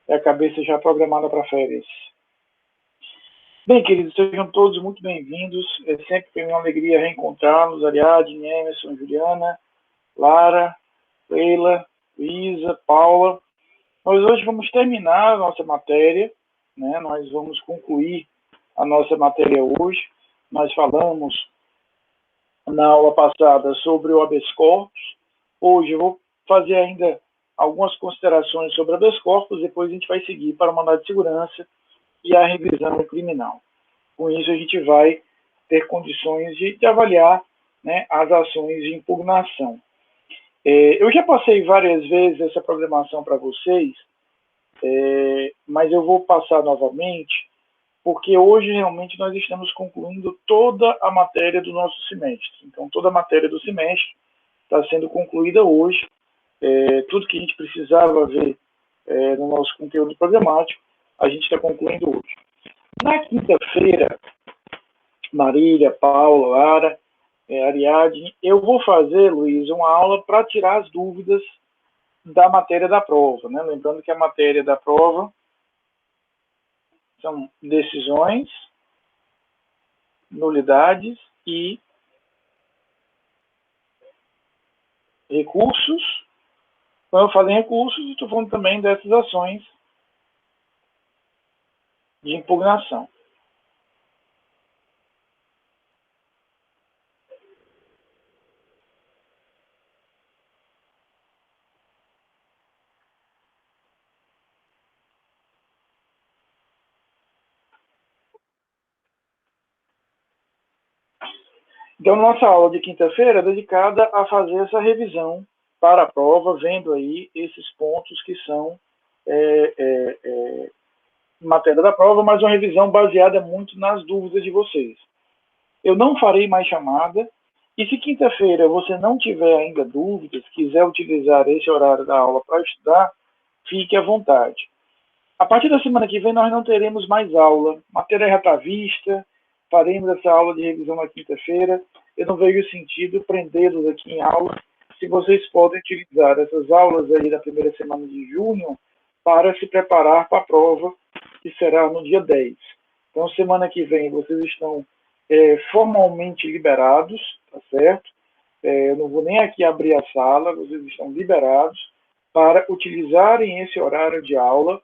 e a cabeça já programada para férias. Bem, queridos, sejam todos muito bem-vindos. É sempre uma alegria reencontrá-los. Ariadne, Emerson, Juliana, Lara, Leila, Luísa, Paula. Nós hoje vamos terminar a nossa matéria, né? Nós vamos concluir a nossa matéria hoje. Nós falamos na aula passada sobre o habeas corpus. Hoje eu vou fazer ainda algumas considerações sobre o habeas corpus, depois a gente vai seguir para o mandado de segurança e a revisão criminal. Com isso, a gente vai ter condições de avaliar, né, as ações de impugnação. Eu já passei várias vezes essa programação para vocês, mas eu vou passar novamente, porque hoje realmente nós estamos concluindo toda a matéria do nosso semestre. Então, toda a matéria do semestre está sendo concluída hoje. Tudo que a gente precisava ver no nosso conteúdo programático, a gente está concluindo hoje. Na quinta-feira, Marília, Paula, Lara, Ariadne, eu vou fazer, Luiz, uma aula para tirar as dúvidas da matéria da prova, né? Lembrando que a matéria da prova são decisões, nulidades e recursos. Quando eu falo em recursos, estou falando também dessas ações de impugnação. Então, nossa aula de quinta-feira é dedicada a fazer essa revisão para a prova, vendo aí esses pontos que são matéria da prova, mas uma revisão baseada muito nas dúvidas de vocês. Eu não farei mais chamada, e se quinta-feira você não tiver ainda dúvidas, quiser utilizar esse horário da aula para estudar, fique à vontade. A partir da semana que vem nós não teremos mais aula, a matéria já está vista, faremos essa aula de revisão na quinta-feira. Eu não vejo sentido prendê-los aqui em aula, se vocês podem utilizar essas aulas aí da primeira semana de junho para se preparar para a prova, que será no dia 10. Então, semana que vem vocês estão formalmente liberados, tá certo? Eu não vou nem aqui abrir a sala, vocês estão liberados para utilizarem esse horário de aula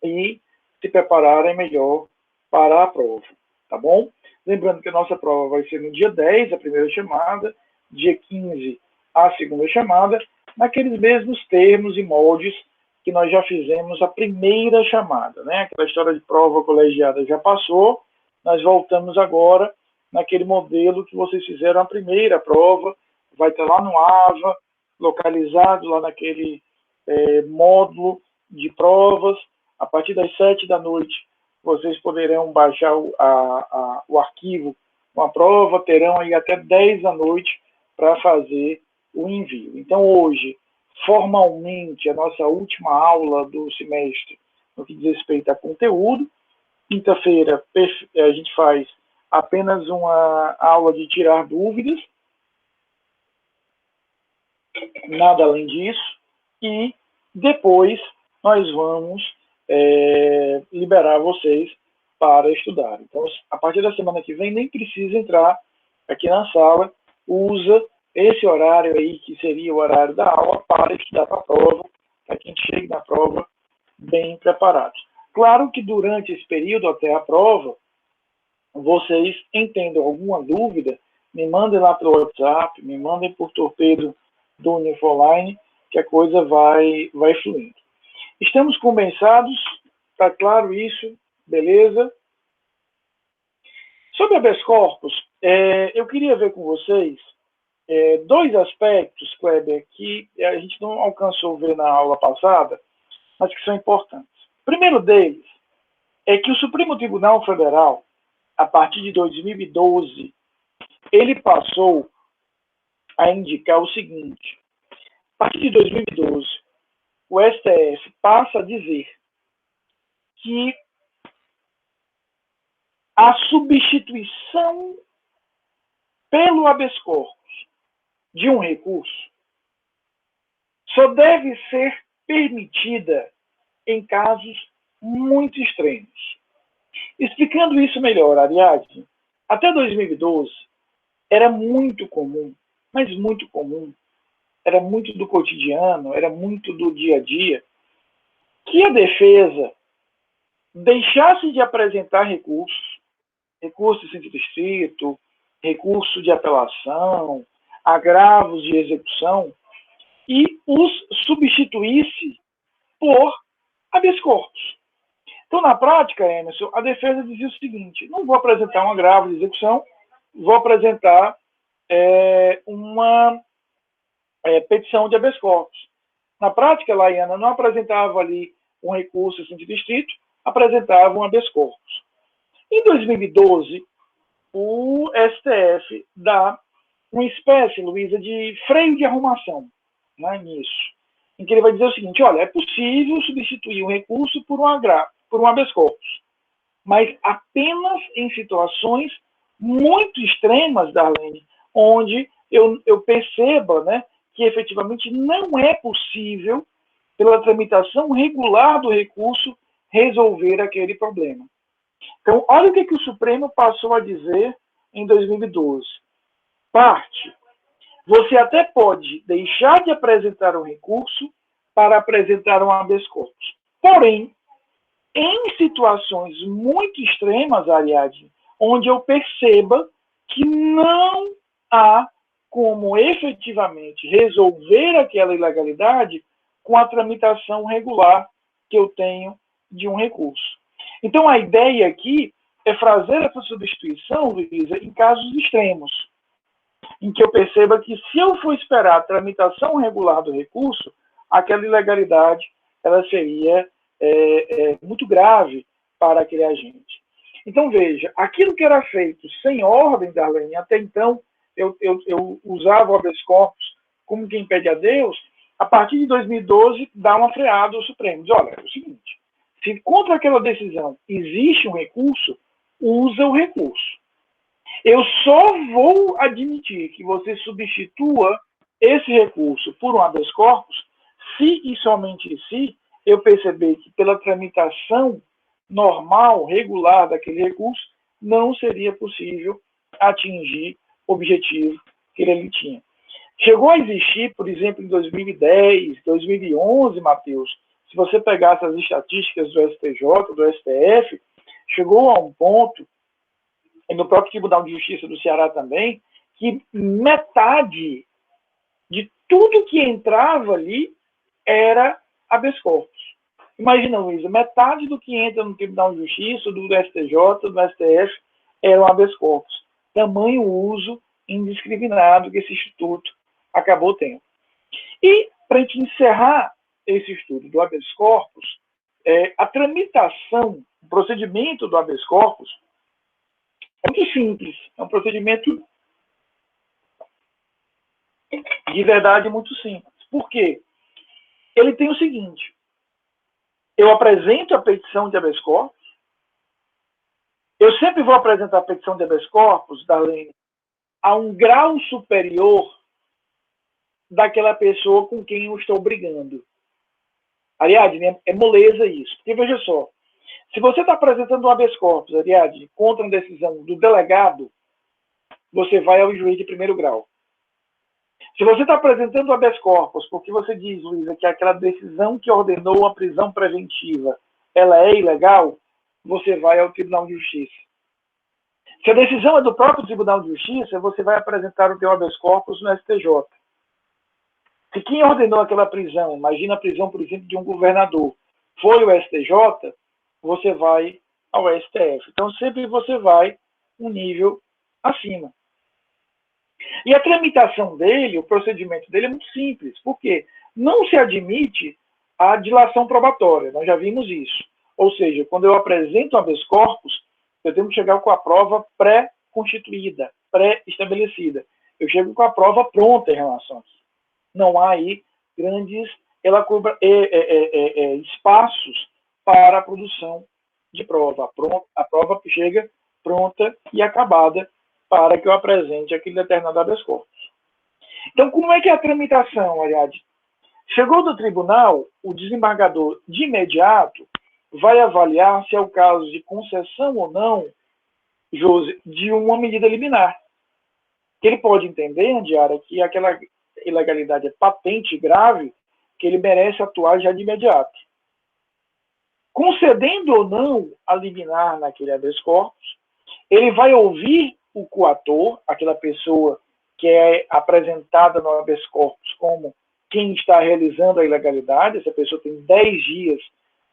e se prepararem melhor para a prova, tá bom? Lembrando que a nossa prova vai ser no dia 10, a primeira chamada, dia 15, a segunda chamada, naqueles mesmos termos e moldes que nós já fizemos a primeira chamada, né? Aquela história de prova colegiada já passou, nós voltamos agora naquele modelo que vocês fizeram a primeira prova, vai estar lá no AVA, localizado lá naquele módulo de provas. A partir das 7 da noite, vocês poderão baixar o arquivo com a prova, terão aí até 10 da noite para fazer o envio. Então, hoje, formalmente, a nossa última aula do semestre, no que diz respeito a conteúdo. Quinta-feira, a gente faz apenas uma aula de tirar dúvidas, nada além disso, e depois nós vamos liberar vocês para estudar. Então, a partir da semana que vem, nem precisa entrar aqui na sala, usa esse horário aí, que seria o horário da aula, para estudar para a prova, para que a gente chegue na prova bem preparados. Claro que durante esse período, até a prova, vocês entendam alguma dúvida, me mandem lá pelo WhatsApp, me mandem por torpedo do Unifoline, que a coisa vai fluindo. Estamos conversados, está claro isso, beleza? Sobre habeas corpus, eu queria ver com vocês dois aspectos, Kleber, que a gente não alcançou ver na aula passada, mas que são importantes. O primeiro deles é que o Supremo Tribunal Federal, a partir de 2012, ele passou a indicar o seguinte: a partir de 2012, o STF passa a dizer que a substituição pelo habeas corpus de um recurso só deve ser permitida em casos muito extremos. Explicando isso melhor, Ariadne, até 2012 era muito comum, mas muito comum, era muito do cotidiano, era muito do dia a dia, que a defesa deixasse de apresentar recursos, recurso de sentido estrito, recurso de apelação, agravos de execução, e os substituísse por habeas corpus. Então, na prática, Emerson, a defesa dizia o seguinte: não vou apresentar um agravo de execução, vou apresentar uma petição de habeas corpus. Na prática, Laiana não apresentava ali um recurso em sentido estrito, apresentava um habeas corpus. Em 2012, o STF dá uma espécie, Luísa, de freio de arrumação, né, nisso, em que ele vai dizer o seguinte: olha, é possível substituir um recurso por um habeas corpus, mas apenas em situações muito extremas, Darlene, onde eu perceba, né, que efetivamente não é possível, pela tramitação regular do recurso, resolver aquele problema. Então, olha o que o Supremo passou a dizer em 2012. Parte, você até pode deixar de apresentar um recurso para apresentar um habeas corpus. Porém, em situações muito extremas, Ariadne, onde eu perceba que não há como efetivamente resolver aquela ilegalidade com a tramitação regular que eu tenho de um recurso. Então, a ideia aqui é fazer essa substituição, Luísa, em casos extremos, em que eu perceba que, se eu for esperar a tramitação regular do recurso, aquela ilegalidade ela seria muito grave para aquele agente. Então, veja, aquilo que era feito sem ordem, Darlene, até então eu usava o habeas corpus como quem pede a Deus. A partir de 2012, dá uma freada ao Supremo. Diz: olha, é o seguinte, se contra aquela decisão existe um recurso, usa o recurso. Eu só vou admitir que você substitua esse recurso por um habeas corpus se e somente se eu perceber que, pela tramitação normal, regular daquele recurso, não seria possível atingir o objetivo que ele tinha. Chegou a existir, por exemplo, em 2010, 2011, Matheus, se você pegasse as estatísticas do STJ, do STF, chegou a um ponto, e no próprio Tribunal de Justiça do Ceará também, que metade de tudo que entrava ali era habeas corpus. Imagina, Luísa, metade do que entra no Tribunal de Justiça, do STJ, do STF, era um habeas corpus. Tamanho uso indiscriminado que esse instituto acabou tendo. E, para a gente encerrar esse estudo do habeas corpus, a tramitação, o procedimento do habeas corpus é muito simples. É um procedimento de verdade muito simples. Por quê? Ele tem o seguinte: eu apresento a petição de habeas corpus. Eu sempre vou apresentar a petição de habeas corpus, Darlene, a um grau superior daquela pessoa com quem eu estou brigando. Ariadne, é moleza isso. Porque veja só, se você está apresentando um habeas corpus, Ariadne, contra uma decisão do delegado, você vai ao juiz de primeiro grau. Se você está apresentando o habeas corpus porque você diz, Luísa, que aquela decisão que ordenou a prisão preventiva, ela é ilegal, você vai ao Tribunal de Justiça. Se a decisão é do próprio Tribunal de Justiça, você vai apresentar o teu habeas corpus no STJ. Se quem ordenou aquela prisão, imagina a prisão, por exemplo, de um governador, foi o STJ, você vai ao STF. Então, sempre você vai um nível acima. E a tramitação dele, o procedimento dele é muito simples. Por quê? Não se admite a dilação probatória. Nós já vimos isso. Ou seja, quando eu apresento um habeas corpus, eu tenho que chegar com a prova pré-constituída, pré-estabelecida. Eu chego com a prova pronta em relação a isso. Não há aí grandes espaços para a produção de prova. A prova chega pronta e acabada para que eu apresente aquele determinado habeas corpus. Então, como é que é a tramitação, Ariadne? Chegou do tribunal, o desembargador, de imediato, vai avaliar se é o caso de concessão ou não, Josi, de uma medida liminar. Que ele pode entender, Andiara, que aquela ilegalidade é patente e grave, que ele merece atuar já de imediato. Concedendo ou não a liminar naquele habeas corpus, ele vai ouvir o coator, aquela pessoa que é apresentada no habeas corpus como quem está realizando a ilegalidade. Essa pessoa tem 10 dias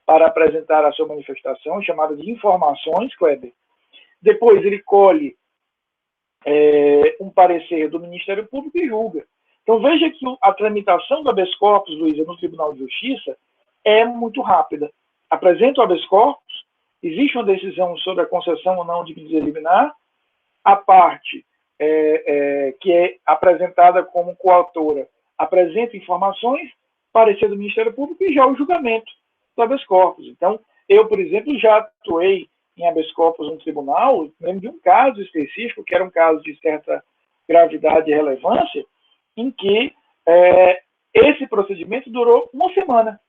para apresentar a sua manifestação, chamada de informações, Kleber. Depois ele colhe um parecer do Ministério Público e julga. Então veja que a tramitação do habeas corpus, Luísa, no Tribunal de Justiça é muito rápida. Apresenta o habeas corpus, existe uma decisão sobre a concessão ou não de medida liminar, a parte que é apresentada como coautora apresenta informações, parecer do Ministério Público e já o julgamento do habeas corpus. Então, eu, por exemplo, já atuei em habeas corpus no tribunal, lembro de um caso específico, que era um caso de certa gravidade e relevância, em que esse procedimento durou uma semana.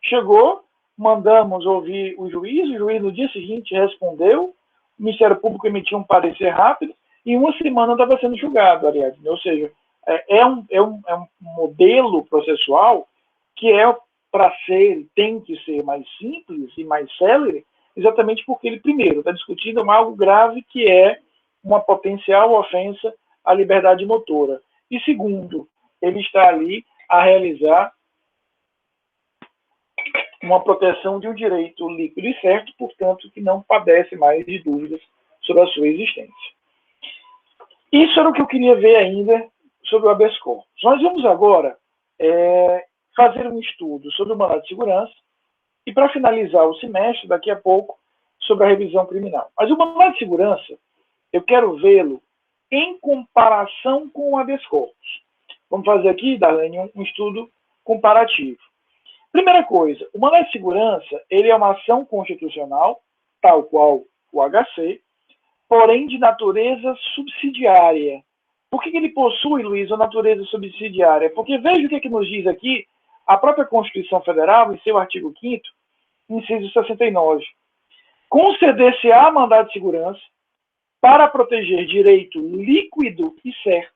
Chegou, mandamos ouvir o juiz no dia seguinte respondeu, o Ministério Público emitiu um parecer rápido, e uma semana estava sendo julgado, aliás. Ou seja, é um modelo processual que para ser, tem que ser mais simples e mais célere, exatamente porque ele, primeiro, está discutindo algo grave que é uma potencial ofensa à liberdade motora. E, segundo, ele está ali a realizar uma proteção de um direito líquido e certo, portanto, que não padece mais de dúvidas sobre a sua existência. Isso era o que eu queria ver ainda sobre o habeas corpus. Nós vamos agora fazer um estudo sobre o mandado de segurança e, para finalizar o semestre, daqui a pouco, sobre a revisão criminal. Mas o mandado de segurança, eu quero vê-lo em comparação com o habeas corpus. Vamos fazer aqui, Darlene, um estudo comparativo. Primeira coisa, o mandado de segurança ele é uma ação constitucional, tal qual o HC, porém de natureza subsidiária. Por que ele possui, Luiz, a natureza subsidiária? Porque veja o que nos diz aqui a própria Constituição Federal, em seu artigo 5º, inciso 69. Conceder-se-á mandado de segurança para proteger direito líquido e certo,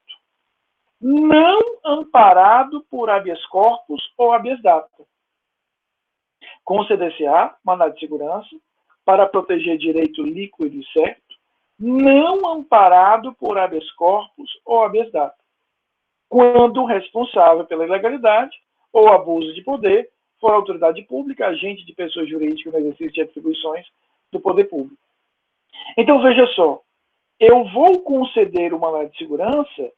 não amparado por habeas corpus ou habeas data. Conceder-se-á mandado de segurança para proteger direito líquido e certo, não amparado por habeas corpus ou habeas data, quando responsável pela ilegalidade ou abuso de poder for autoridade pública, agente de pessoa jurídica no exercício de atribuições do poder público. Então, veja só, eu vou conceder o mandado de segurança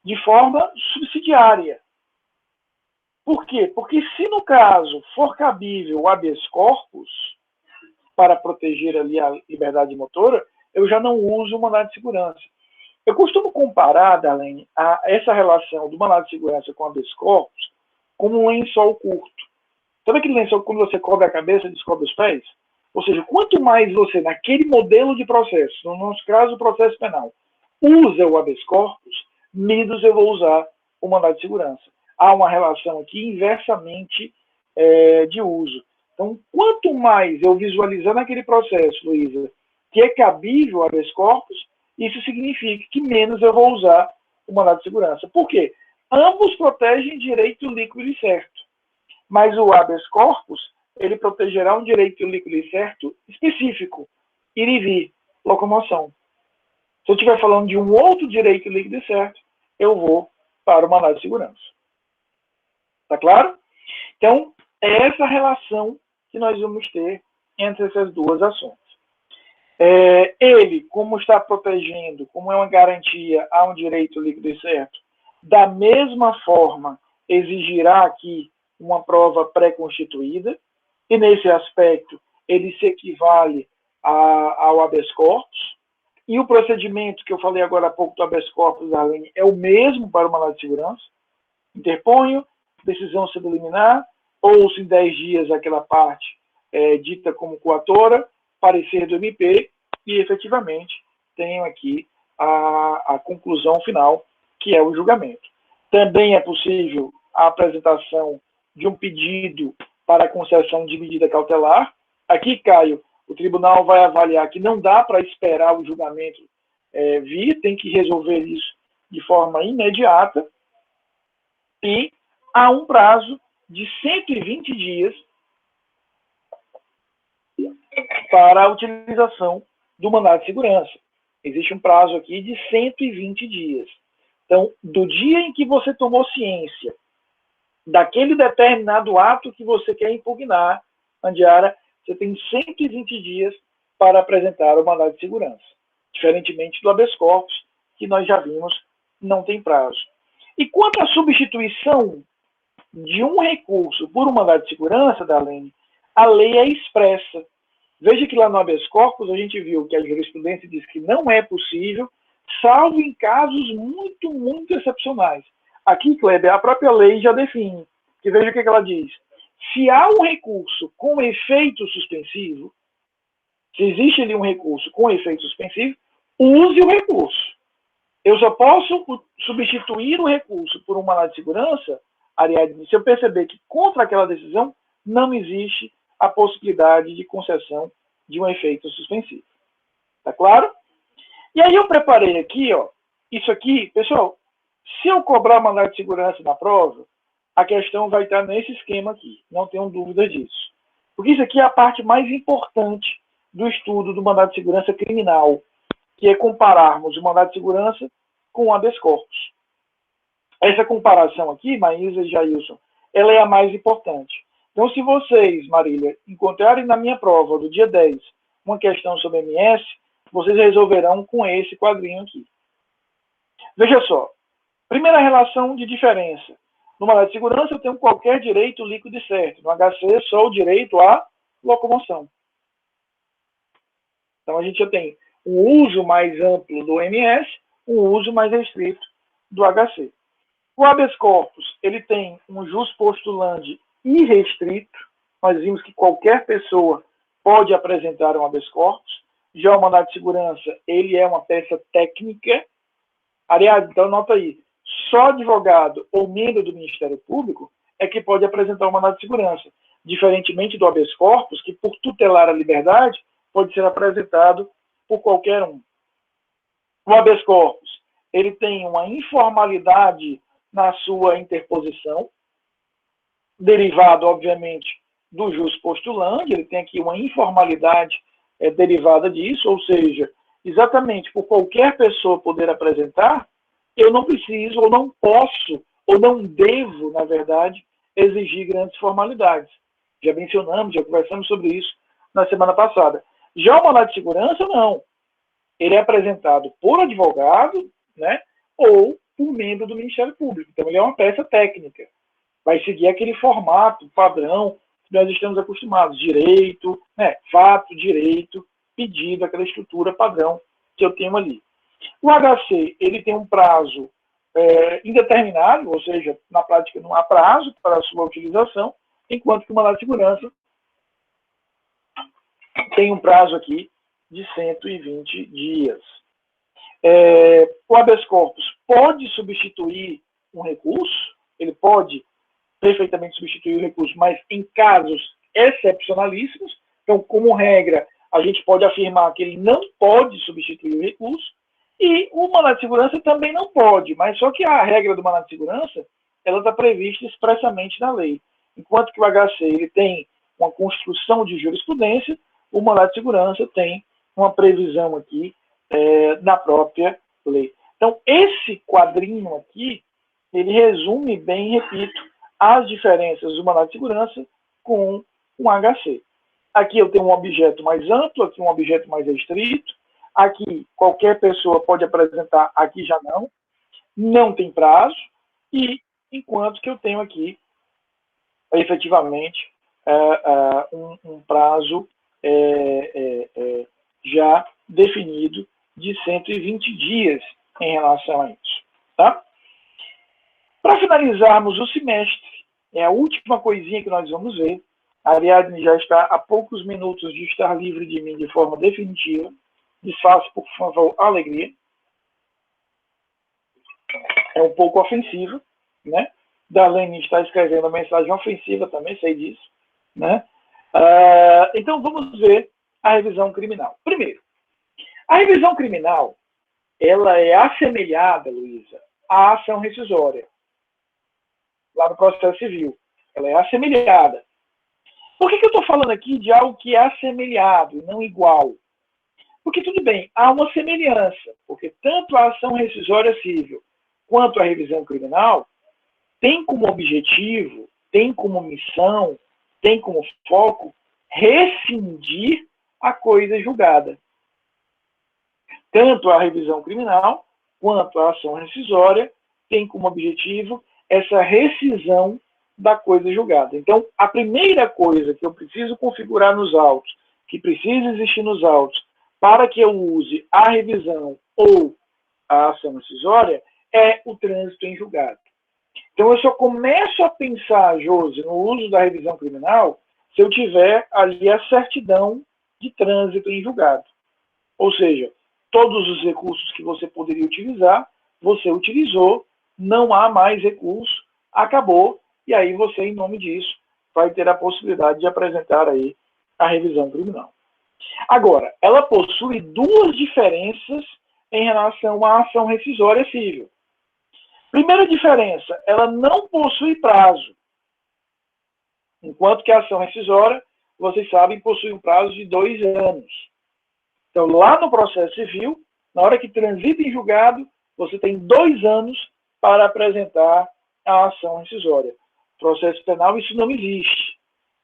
de forma subsidiária. Por quê? Porque se no caso for cabível o habeas corpus para proteger ali a liberdade motora, eu já não uso o mandado de segurança. Eu costumo comparar, Darlene, essa relação do mandado de segurança com o habeas corpus como um lençol curto. Sabe aquele lençol que quando você cobre a cabeça, descobre os pés? Ou seja, quanto mais você, naquele modelo de processo, no nosso caso, o processo penal, usa o habeas corpus, menos eu vou usar o mandado de segurança. Há uma relação aqui inversamente de uso. Então, quanto mais eu visualizar naquele processo, Luísa, que é cabível o habeas corpus, isso significa que menos eu vou usar o mandado de segurança. Por quê? Ambos protegem direito líquido e certo. Mas o habeas corpus, ele protegerá um direito líquido e certo específico, ir e vir, locomoção. Se eu estiver falando de um outro direito líquido e certo, eu vou para o mandado de segurança. Tá claro? Então, é essa relação que nós vamos ter entre essas duas ações. Ele, como está protegendo, como é uma garantia a um direito líquido e certo, da mesma forma, exigirá aqui uma prova pré-constituída, e nesse aspecto ele se equivale ao habeas corpus, e o procedimento que eu falei agora há pouco do habeas corpus, Arlene, é o mesmo para o mandado de segurança. Interponho, decisão subliminar, ouço em 10 dias aquela parte dita como coatora, parecer do MP, e efetivamente tenho aqui a conclusão final, que é o julgamento. Também é possível a apresentação de um pedido para a concessão de medida cautelar. Aqui, Caio, o tribunal vai avaliar que não dá para esperar o julgamento vir, tem que resolver isso de forma imediata, e há um prazo de 120 dias para a utilização do mandado de segurança. Existe um prazo aqui de 120 dias. Então, do dia em que você tomou ciência daquele determinado ato que você quer impugnar, Andiara, você tem 120 dias para apresentar o mandado de segurança. Diferentemente do habeas corpus, que nós já vimos, não tem prazo. E quanto à substituição de um recurso por um mandado de segurança, Darlene, a lei é expressa. Veja que lá no habeas corpus a gente viu que a jurisprudência diz que não é possível, salvo em casos muito, muito excepcionais. Aqui, Kleber, a própria lei já define. Que veja o que ela diz. Se há um recurso com efeito suspensivo, se existe ali um recurso com efeito suspensivo, use o recurso. Eu só posso substituir o recurso por um mandado de segurança, Ariadne, se eu perceber que contra aquela decisão não existe a possibilidade de concessão de um efeito suspensivo. Tá claro? E aí eu preparei aqui, ó, isso aqui, pessoal, se eu cobrar mandado de segurança na prova, a questão vai estar nesse esquema aqui, não tenham dúvida disso. Porque isso aqui é a parte mais importante do estudo do mandado de segurança criminal, que é compararmos o mandado de segurança com o habeas corpus. Essa comparação aqui, Maísa e Jailson, ela é a mais importante. Então, se vocês, Marília, encontrarem na minha prova do dia 10 uma questão sobre MS, vocês resolverão com esse quadrinho aqui. Veja só. Primeira relação de diferença. No mandado de segurança, eu tenho qualquer direito líquido e certo. No HC, só o direito à locomoção. Então, a gente já tem um uso mais amplo do MS, um uso mais restrito do HC. O habeas corpus, ele tem um jus postulandi irrestrito. Nós vimos que qualquer pessoa pode apresentar um habeas corpus. Já o mandado de segurança, ele é uma peça técnica. Ariadne, então anota aí. Só advogado ou membro do Ministério Público é que pode apresentar um mandado de segurança. Diferentemente do habeas corpus, que por tutelar a liberdade, pode ser apresentado por qualquer um. O habeas corpus, ele tem uma informalidade na sua interposição, derivado, obviamente, do jus postulandi, ele tem aqui uma informalidade derivada disso, ou seja, exatamente por qualquer pessoa poder apresentar, eu não preciso, ou não posso, ou não devo, na verdade, exigir grandes formalidades. Já mencionamos, já conversamos sobre isso na semana passada. Já o mandado de segurança, não. Ele é apresentado por advogado, né, ou por membro do Ministério Público. Então, ele é uma peça técnica. Vai seguir aquele formato padrão que nós estamos acostumados. Direito, né, fato, direito, pedido, aquela estrutura padrão que eu tenho ali. O HC, ele tem um prazo indeterminado, ou seja, na prática não há prazo para a sua utilização, enquanto que o mandado de segurança tem um prazo aqui de 120 dias. O habeas corpus pode substituir um recurso, ele pode perfeitamente substituir o recurso, mas em casos excepcionalíssimos. Então, como regra, a gente pode afirmar que ele não pode substituir o recurso, e o mandado de segurança também não pode, mas só que a regra do mandado de segurança, ela está prevista expressamente na lei. Enquanto que o HC ele tem uma construção de jurisprudência, o mandado de segurança tem uma previsão aqui na própria lei. Então, esse quadrinho aqui, ele resume bem, repito, as diferenças do mandado de segurança com um HC. Aqui eu tenho um objeto mais amplo, aqui um objeto mais restrito, aqui qualquer pessoa pode apresentar, aqui já não tem prazo, e enquanto que eu tenho aqui, efetivamente, um prazo já definido de 120 dias em relação a isso. Tá? Para finalizarmos o semestre, é a última coisinha que nós vamos ver. A Ariadne já está a poucos minutos de estar livre de mim de forma definitiva. Desfaça, por favor, a alegria. É um pouco ofensiva, né? Darlene está escrevendo a mensagem ofensiva também, sei disso, né? Então, vamos ver a revisão criminal. Primeiro, a revisão criminal, ela é assemelhada, Luísa, à ação rescisória, lá no processo civil. Ela é assemelhada. Por que eu estou falando aqui de algo que é assemelhado e não igual? Porque, tudo bem, há uma semelhança, porque tanto a ação rescisória civil quanto a revisão criminal tem como objetivo, tem como missão, tem como foco rescindir a coisa julgada. Tanto a revisão criminal quanto a ação rescisória tem como objetivo essa rescisão da coisa julgada. Então, a primeira coisa que eu preciso configurar nos autos, que precisa existir nos autos, para que eu use a revisão ou a ação rescisória, é o trânsito em julgado. Então, eu só começo a pensar, Josi, no uso da revisão criminal se eu tiver ali a certidão de trânsito em julgado. Ou seja, todos os recursos que você poderia utilizar, você utilizou, não há mais recurso, acabou, e aí você, em nome disso, vai ter a possibilidade de apresentar aí a revisão criminal. Agora, ela possui duas diferenças em relação à ação rescisória civil. Primeira diferença, ela não possui prazo. Enquanto que a ação rescisória, vocês sabem, possui um prazo de 2 anos. Então, lá no processo civil, na hora que transita em julgado, você tem 2 anos para apresentar a ação rescisória. Processo penal, isso não existe.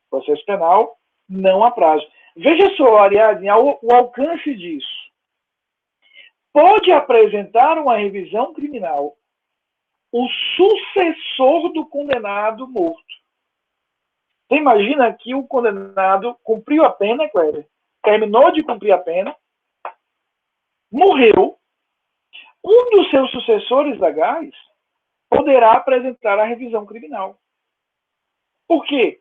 Processo penal, não há prazo. Veja só, Ariadne, o alcance disso. Pode apresentar uma revisão criminal o sucessor do condenado morto. Você imagina que o condenado cumpriu a pena, Cléber, terminou de cumprir a pena, morreu, um dos seus sucessores legais poderá apresentar a revisão criminal. Por quê?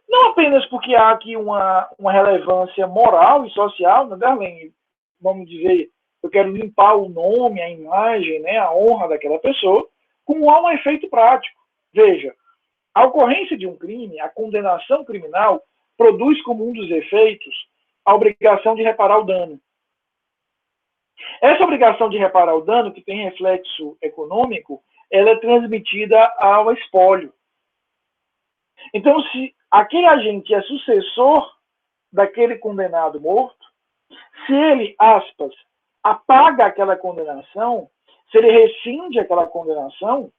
Não apenas porque há aqui uma relevância moral e social, né, Darlene? Vamos dizer, eu quero limpar o nome, a imagem, né, a honra daquela pessoa, como há um efeito prático. Veja, a ocorrência de um crime, a condenação criminal, produz como um dos efeitos a obrigação de reparar o dano. Essa obrigação de reparar o dano, que tem reflexo econômico, ela é transmitida ao espólio. Então, se aquele agente é sucessor daquele condenado morto, se ele, aspas, apaga aquela condenação, se ele rescinde aquela condenação,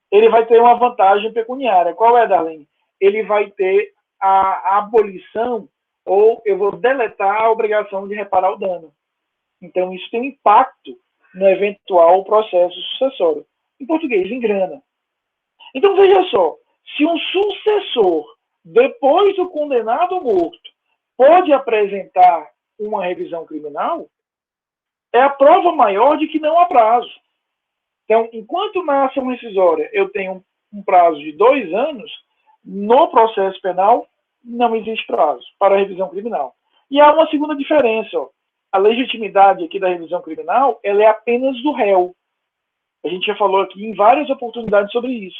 ele vai ter uma vantagem pecuniária. Qual é, Darlene? Ele vai ter a abolição, ou eu vou deletar a obrigação de reparar o dano. Então, isso tem um impacto no eventual processo sucessório. Em português, em grana. Então, veja só, se um sucessor, depois do condenado morto, pode apresentar uma revisão criminal, é a prova maior de que não há prazo. Então, enquanto na ação rescisória eu tenho um prazo de 2 anos, no processo penal não existe prazo para a revisão criminal. E há uma segunda diferença. Ó. A legitimidade aqui da revisão criminal, ela é apenas do réu. A gente já falou aqui em várias oportunidades sobre isso.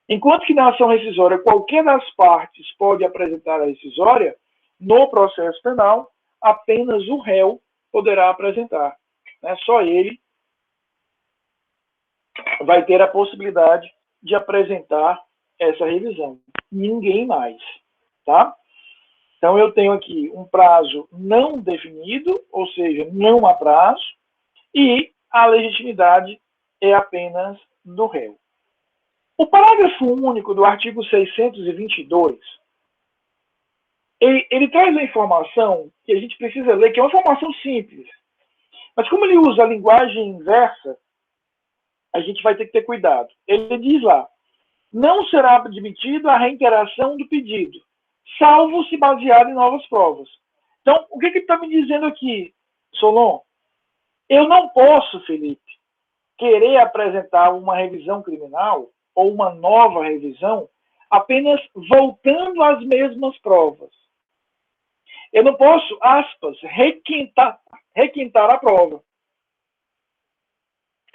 Enquanto que na ação rescisória, qualquer das partes pode apresentar a rescisória, no processo penal, apenas o réu poderá apresentar. Né? Só ele vai ter a possibilidade de apresentar essa revisão. Ninguém mais. Tá? Então, eu tenho aqui um prazo não definido, ou seja, não há prazo, e a legitimidade é apenas do réu. O parágrafo único do artigo 622, ele traz uma informação que a gente precisa ler, que é uma informação simples. Mas como ele usa a linguagem inversa, a gente vai ter que ter cuidado. Ele diz lá, não será admitida a reiteração do pedido, salvo se baseado em novas provas. Então, o que ele está me dizendo aqui, Solon? Eu não posso, Felipe, querer apresentar uma revisão criminal ou uma nova revisão apenas voltando às mesmas provas. Eu não posso, aspas, requintar a prova.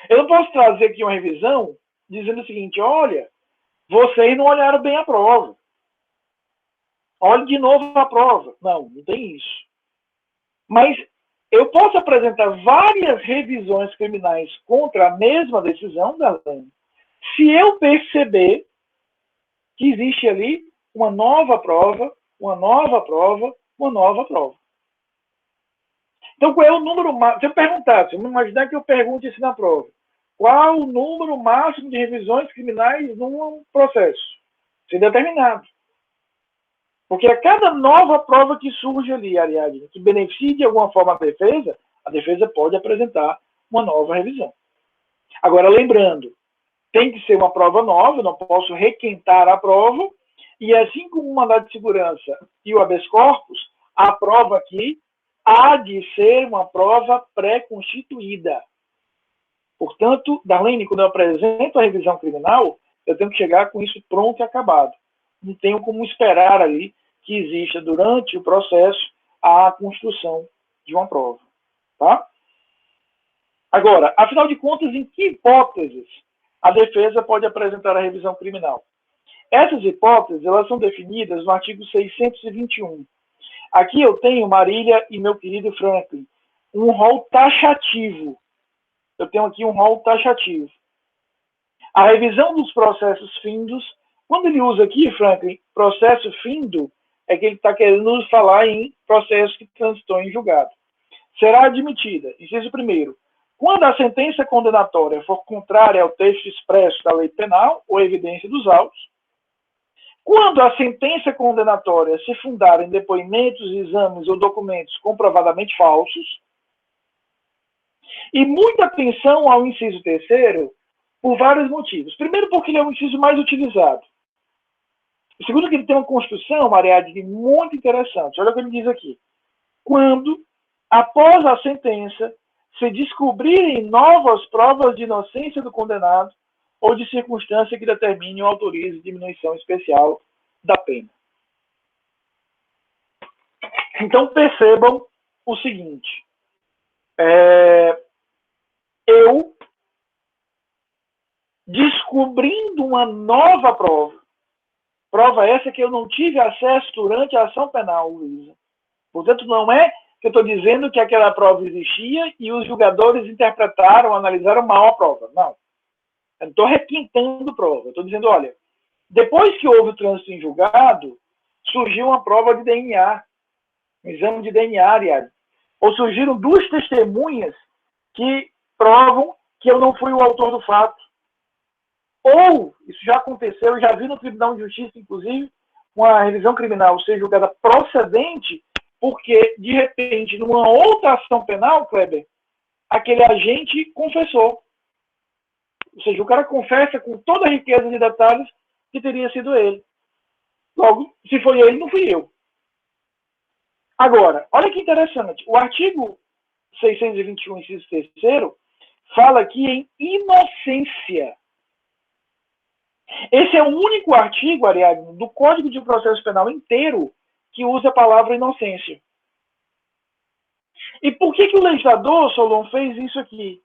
Eu não posso trazer aqui uma revisão dizendo o seguinte, olha, vocês não olharam bem a prova. Olhe de novo a prova. Não, não tem isso. Mas eu posso apresentar várias revisões criminais contra a mesma decisão, Darlene, se eu perceber que existe ali uma nova prova, uma nova prova, uma nova prova. Então, qual é o número máximo? Se eu perguntasse, vamos imaginar que eu pergunte isso na prova. Qual o número máximo de revisões criminais num processo? Ser determinado. Porque a cada nova prova que surge ali, Ariadne, que beneficie de alguma forma a defesa pode apresentar uma nova revisão. Agora, lembrando, tem que ser uma prova nova, eu não posso requentar a prova, e assim como o mandado de segurança e o habeas corpus, a prova aqui há de ser uma prova pré-constituída. Portanto, Darlene, quando eu apresento a revisão criminal, eu tenho que chegar com isso pronto e acabado. Não tenho como esperar ali que exista durante o processo a construção de uma prova. Tá? Agora, afinal de contas, em que hipóteses a defesa pode apresentar a revisão criminal? Essas hipóteses elas são definidas no artigo 621. Aqui eu tenho, Marília e meu querido Franklin, um rol taxativo. Eu tenho aqui um rol taxativo. A revisão dos processos findos, quando ele usa aqui, Franklin, processo findo, é que ele está querendo nos falar em processo que transitou em julgado. Será admitida, inciso primeiro, quando a sentença condenatória for contrária ao texto expresso da lei penal ou evidência dos autos, quando a sentença condenatória se fundar em depoimentos, exames ou documentos comprovadamente falsos, e muita atenção ao inciso terceiro, por vários motivos. Primeiro, porque ele é o inciso mais utilizado. Segundo, que ele tem uma construção, Ariadne, muito interessante. Olha o que ele diz aqui. Quando, após a sentença, se descobrirem novas provas de inocência do condenado ou de circunstância que determine ou autorize diminuição especial da pena. Então, percebam o seguinte. Eu, descobrindo uma nova prova essa que eu não tive acesso durante a ação penal, Luísa. Portanto, não é que eu estou dizendo que aquela prova existia e os julgadores interpretaram, analisaram mal a prova. Não. Eu não estou requintando prova. Eu estou dizendo, olha, depois que houve o trânsito em julgado, surgiu uma prova de DNA, um exame de DNA, Ariadne. Ou surgiram duas testemunhas que provam que eu não fui o autor do fato. Ou, isso já aconteceu, eu já vi no Tribunal de Justiça, inclusive, uma revisão criminal ser julgada procedente porque, de repente, numa outra ação penal, Kleber, aquele agente confessou. Ou seja, o cara confessa com toda a riqueza de detalhes que teria sido ele. Logo, se foi ele, não fui eu. Agora, olha que interessante. O artigo 621, inciso 3º, fala aqui em inocência. Esse é o único artigo, Ariadne, do Código de Processo Penal inteiro que usa a palavra inocência. E por que o legislador, Solon, fez isso aqui?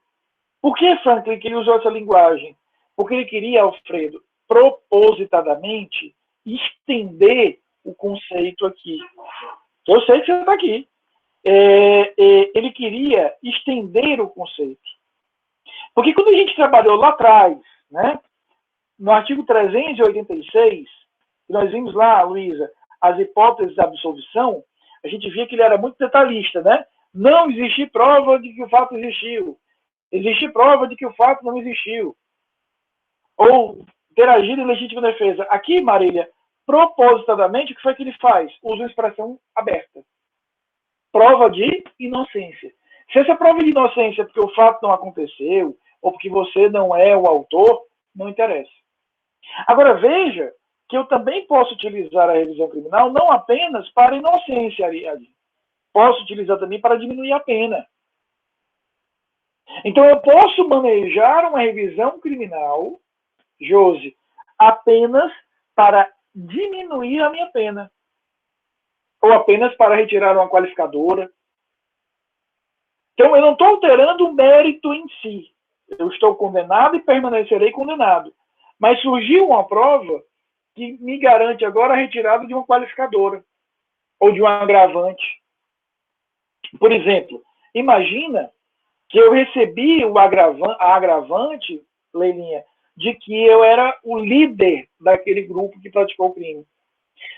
Por que, Franklin, que ele usou essa linguagem? Porque ele queria, Alfredo, propositadamente, estender o conceito aqui. Eu sei que você está aqui. Ele queria estender o conceito. Porque quando a gente trabalhou lá atrás, né, no artigo 386, nós vimos lá, Luísa, as hipóteses da absolvição, a gente via que ele era muito detalhista, né? Não existe prova de que o fato existiu. Existe prova de que o fato não existiu. Ou ter agido em legítima defesa. Aqui, Marília, propositadamente, o que foi que ele faz? Usa uma expressão aberta. Prova de inocência. Se essa prova de inocência é porque o fato não aconteceu, ou porque você não é o autor, não interessa. Agora, veja que eu também posso utilizar a revisão criminal não apenas para inocência, Ariadne. Posso utilizar também para diminuir a pena. Então, eu posso manejar uma revisão criminal, Josi, apenas para diminuir a minha pena. Ou apenas para retirar uma qualificadora. Então, eu não estou alterando o mérito em si. Eu estou condenado e permanecerei condenado. Mas surgiu uma prova que me garante agora a retirada de uma qualificadora ou de um agravante. Por exemplo, imagina que eu recebi a agravante, Leilinha, de que eu era o líder daquele grupo que praticou o crime.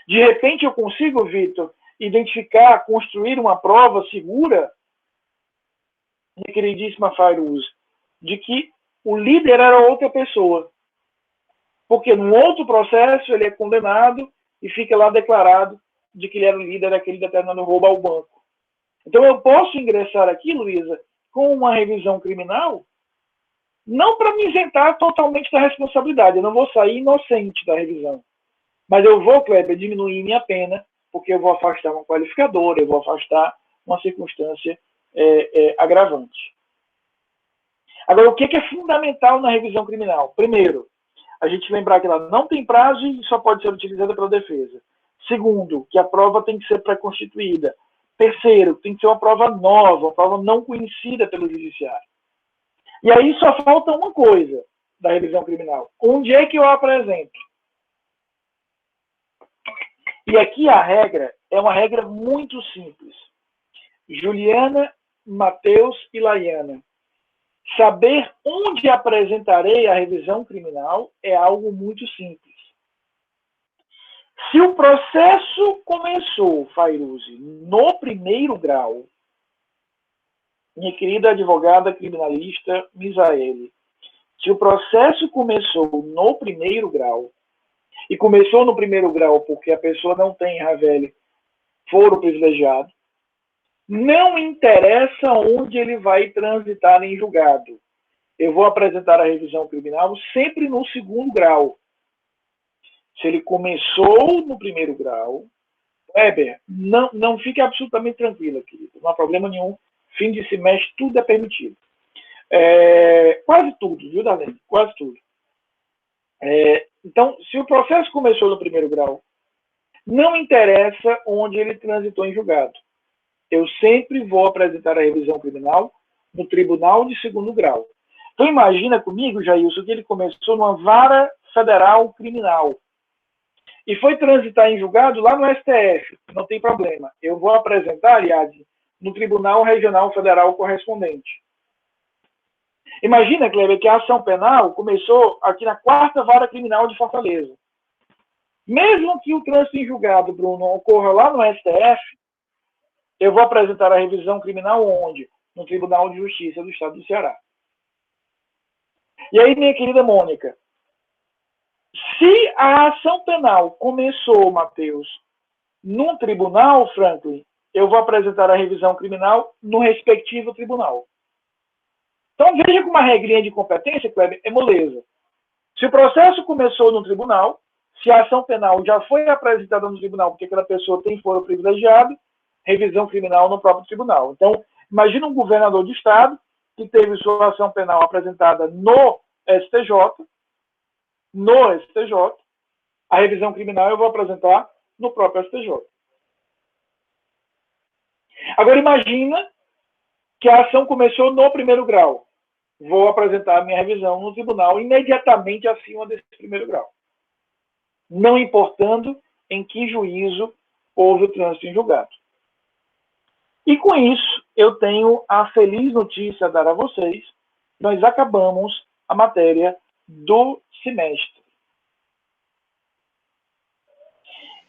De repente eu consigo, Vitor, identificar, construir uma prova segura, minha queridíssima Fairuz, de que o líder era outra pessoa. Porque num outro processo ele é condenado e fica lá declarado de que ele era o líder daquele determinado roubo ao banco. Então eu posso ingressar aqui, Luísa, com uma revisão criminal, não para me isentar totalmente da responsabilidade, eu não vou sair inocente da revisão, mas eu vou, Kleber, diminuir minha pena, porque eu vou afastar uma qualificadora, eu vou afastar uma circunstância agravante. Agora, o que é fundamental na revisão criminal? Primeiro, a gente lembrar que ela não tem prazo e só pode ser utilizada pela defesa. Segundo, que a prova tem que ser pré-constituída. Terceiro, tem que ser uma prova nova, uma prova não conhecida pelo judiciário. E aí só falta uma coisa da revisão criminal. Onde é que eu apresento? E aqui a regra é uma regra muito simples. Juliana, Matheus e Laiana. Saber onde apresentarei a revisão criminal é algo muito simples. Se o processo começou, Fairuze, no primeiro grau, minha querida advogada criminalista Misaele, se o processo começou no primeiro grau, e começou no primeiro grau porque a pessoa não tem, Ravelli, foro privilegiado, não interessa onde ele vai transitar em julgado. Eu vou apresentar a revisão criminal sempre no segundo grau. Se ele começou no primeiro grau, Weber, não fique absolutamente tranquila, querido. Não há problema nenhum. Fim de semestre, tudo é permitido. Quase tudo, viu, Darlene? Quase tudo. Então, se o processo começou no primeiro grau, não interessa onde ele transitou em julgado. Eu sempre vou apresentar a revisão criminal no tribunal de segundo grau. Então, imagina comigo, Jailson, que ele começou numa vara federal criminal e foi transitar em julgado lá no STF. Não tem problema. Eu vou apresentar, aliás, no Tribunal Regional Federal correspondente. Imagina, Kleber, que a ação penal começou aqui na 4ª Vara Criminal de Fortaleza. Mesmo que o trânsito em julgado, Bruno, ocorra lá no STF, eu vou apresentar a revisão criminal onde? No Tribunal de Justiça do Estado do Ceará. E aí, minha querida Mônica, se a ação penal começou, Matheus, num tribunal, Franklin, eu vou apresentar a revisão criminal no respectivo tribunal. Então, veja que uma regrinha de competência, Kleber, é moleza. Se o processo começou no tribunal, se a ação penal já foi apresentada no tribunal porque aquela pessoa tem foro privilegiado, revisão criminal no próprio tribunal. Então, imagina um governador de estado que teve sua ação penal apresentada no STJ, a revisão criminal eu vou apresentar no próprio STJ. Agora, imagina que a ação começou no primeiro grau. Vou apresentar a minha revisão no tribunal imediatamente acima desse primeiro grau. Não importando em que juízo houve o trânsito em julgado. E com isso, eu tenho a feliz notícia a dar a vocês. Nós acabamos a matéria do semestre.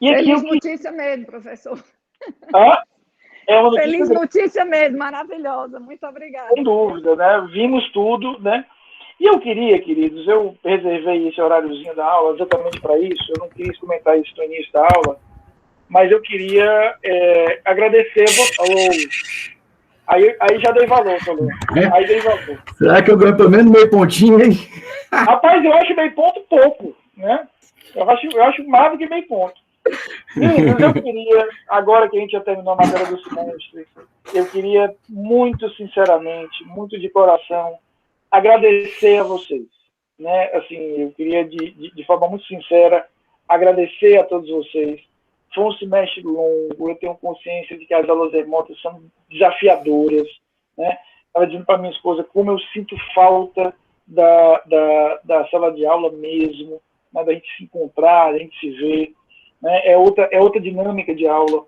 E feliz notícia mesmo, professor. É uma notícia feliz notícia mesmo, maravilhosa. Muito obrigada. Sem dúvida, né? Vimos tudo, né? E eu queria, queridos, eu reservei esse horáriozinho da aula exatamente para isso. Eu não quis comentar isso no início da aula, mas eu queria agradecer a você. Aí já dei valor, falou. Aí dei valor. Será que eu ganho pelo menos meio pontinho, hein? Rapaz, eu acho meio ponto pouco, né? Eu acho mais do que meio ponto. Meninos, eu queria, agora que a gente já terminou a matéria do semestre, eu queria muito sinceramente, muito de coração, agradecer a vocês, né? Assim, eu queria de forma muito sincera agradecer a todos vocês. Foi um semestre longo, eu tenho consciência de que as aulas remotas são desafiadoras, né? Estava dizendo para minha esposa como eu sinto falta da sala de aula mesmo, né, da gente se encontrar, da gente se ver, né, é outra dinâmica de aula.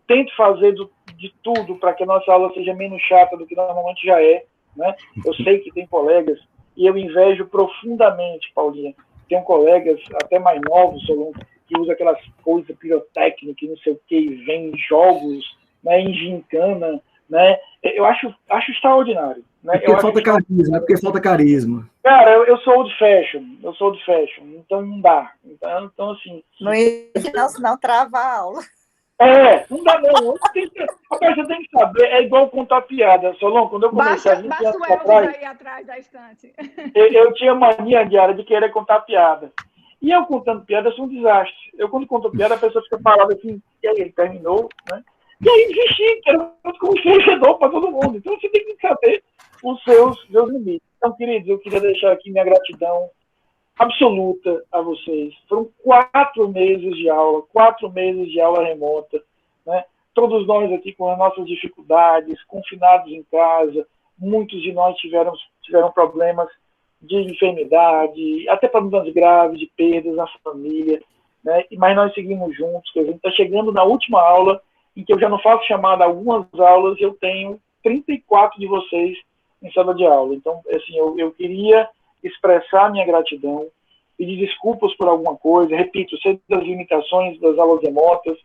Tento fazer de tudo para que a nossa aula seja menos chata do que normalmente já é, né? Eu sei que tem colegas, e eu invejo profundamente, Paulinha, tem colegas até mais novos, que usa aquelas coisas pirotécnicas, não sei o que, e vem em jogos, né, em gincana, né? Eu acho extraordinário. Né? Porque falta carisma, é porque falta carisma. Cara, eu sou old fashion, então não dá. Então assim... Não ia, senão trava a aula. Não dá não. Rapaz, você tem que saber, é igual contar piada. Solon, quando eu comecei a 20 anos atrás da estante. Eu tinha mania diária de querer contar piada. E eu contando piada, eu sou um desastre. Eu, quando conto piada, a pessoa fica parada assim, e aí ele terminou, né? E aí desisti, que era um constrangedor para todo mundo. Então você tem que saber os seus limites. Então, queridos, eu queria deixar aqui minha gratidão absoluta a vocês. Foram 4 meses de aula, 4 meses de aula remota, né? Todos nós aqui com as nossas dificuldades, confinados em casa, muitos de nós tiveram problemas de enfermidade, até problemas graves, de perdas na família, né? Mas nós seguimos juntos, que a gente está chegando na última aula, em que eu já não faço chamada a algumas aulas, eu tenho 34 de vocês em sala de aula. Então, assim, eu queria expressar minha gratidão, pedir desculpas por alguma coisa, repito, sei das limitações das aulas remotas,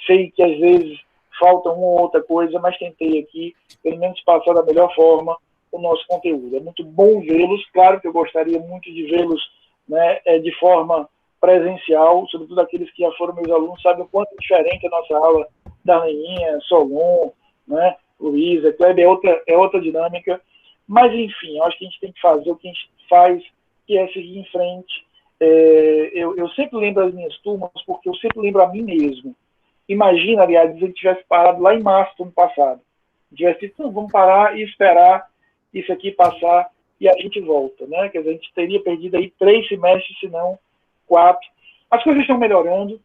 sei que às vezes falta uma ou outra coisa, mas tentei aqui, pelo menos passar da melhor forma o nosso conteúdo. É muito bom vê-los, claro que eu gostaria muito de vê-los, né, de forma presencial, sobretudo aqueles que já foram meus alunos, sabem o quanto é diferente a nossa aula da Leninha, Solon, né, Luísa, Kleber, é outra dinâmica, mas enfim, eu acho que a gente tem que fazer o que a gente faz, que é seguir em frente. Eu sempre lembro as minhas turmas, porque eu sempre lembro a mim mesmo. Imagina, aliás, se a gente tivesse parado lá em março do ano passado, tivesse dito, não, vamos parar e esperar isso aqui passar e a gente volta, né? Quer dizer, a gente teria perdido aí 3 semestres, se não 4. As coisas estão melhorando,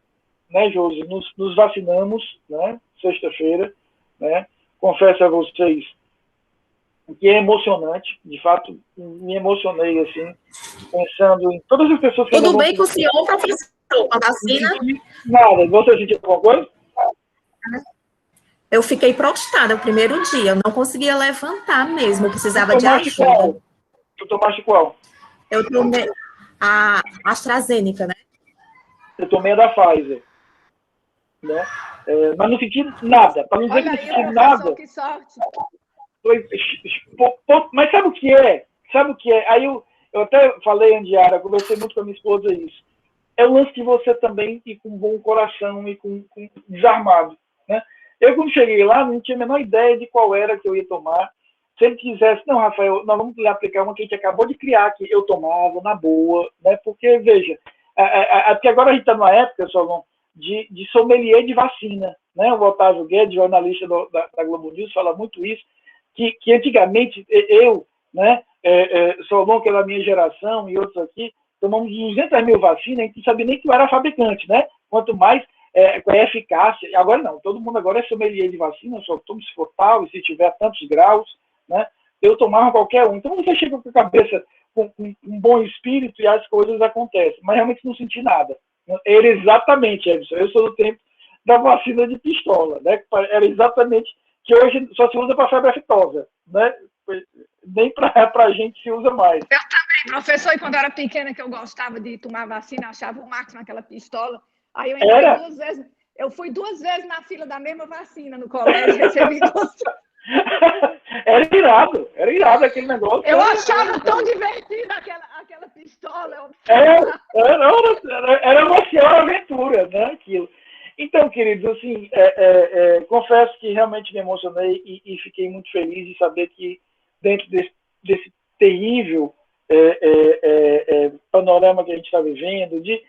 né, Josi? Nos vacinamos, né? Sexta-feira, né? Confesso a vocês que é emocionante, de fato, me emocionei, assim, pensando em todas as pessoas que... Tudo bem com o senhor, professor, com a vacina? Nada, você sentiu alguma coisa? Eu fiquei prostrada o primeiro dia, eu não conseguia levantar mesmo, eu precisava de ajuda. Tu tomaste qual? Eu tomei a AstraZeneca, né? Eu tomei a da Pfizer, né? Mas não senti nada, para não dizer que não senti nada. Que sorte! Mas sabe o que é? Aí eu até falei, Andiara, conversei muito com a minha esposa isso. É o lance de você também ir com um bom coração e com desarmado, né? Eu, quando cheguei lá, não tinha a menor ideia de qual era que eu ia tomar. Se ele quisesse, não, Rafael, nós vamos aplicar uma que a gente acabou de criar, que eu tomava na boa, né? Porque, veja, até agora a gente está numa época, Solon, de sommelier de vacina, né? O Otávio Guedes, jornalista da Globo News, fala muito isso, que antigamente eu, né, Solon, que é da minha geração, e outros aqui, tomamos 200 mil vacinas, a gente não sabia nem que eu era fabricante, né? Quanto mais com a eficácia. Agora não, todo mundo agora é sommelier de vacina, só tomo se for tal, e se tiver tantos graus, né? Eu tomava qualquer um. Então você chega com a cabeça com um bom espírito e as coisas acontecem. Mas realmente não senti nada. Era exatamente, Edson, eu sou do tempo da vacina de pistola, né? Era exatamente, que hoje só se usa para febre aftosa, né? Nem para a gente se usa mais. Eu também, professor, e quando eu era pequena, que eu gostava de tomar vacina, achava o máximo aquela pistola. Aí eu entrei 2 vezes. Eu fui 2 vezes na fila da mesma vacina no colégio, recebi Era irado aquele negócio. Eu achava tão divertido aquela pistola. Era uma senhora aventura, né? Aquilo. Então, queridos, assim, confesso que realmente me emocionei e fiquei muito feliz de saber que dentro desse terrível panorama que a gente está vivendo, de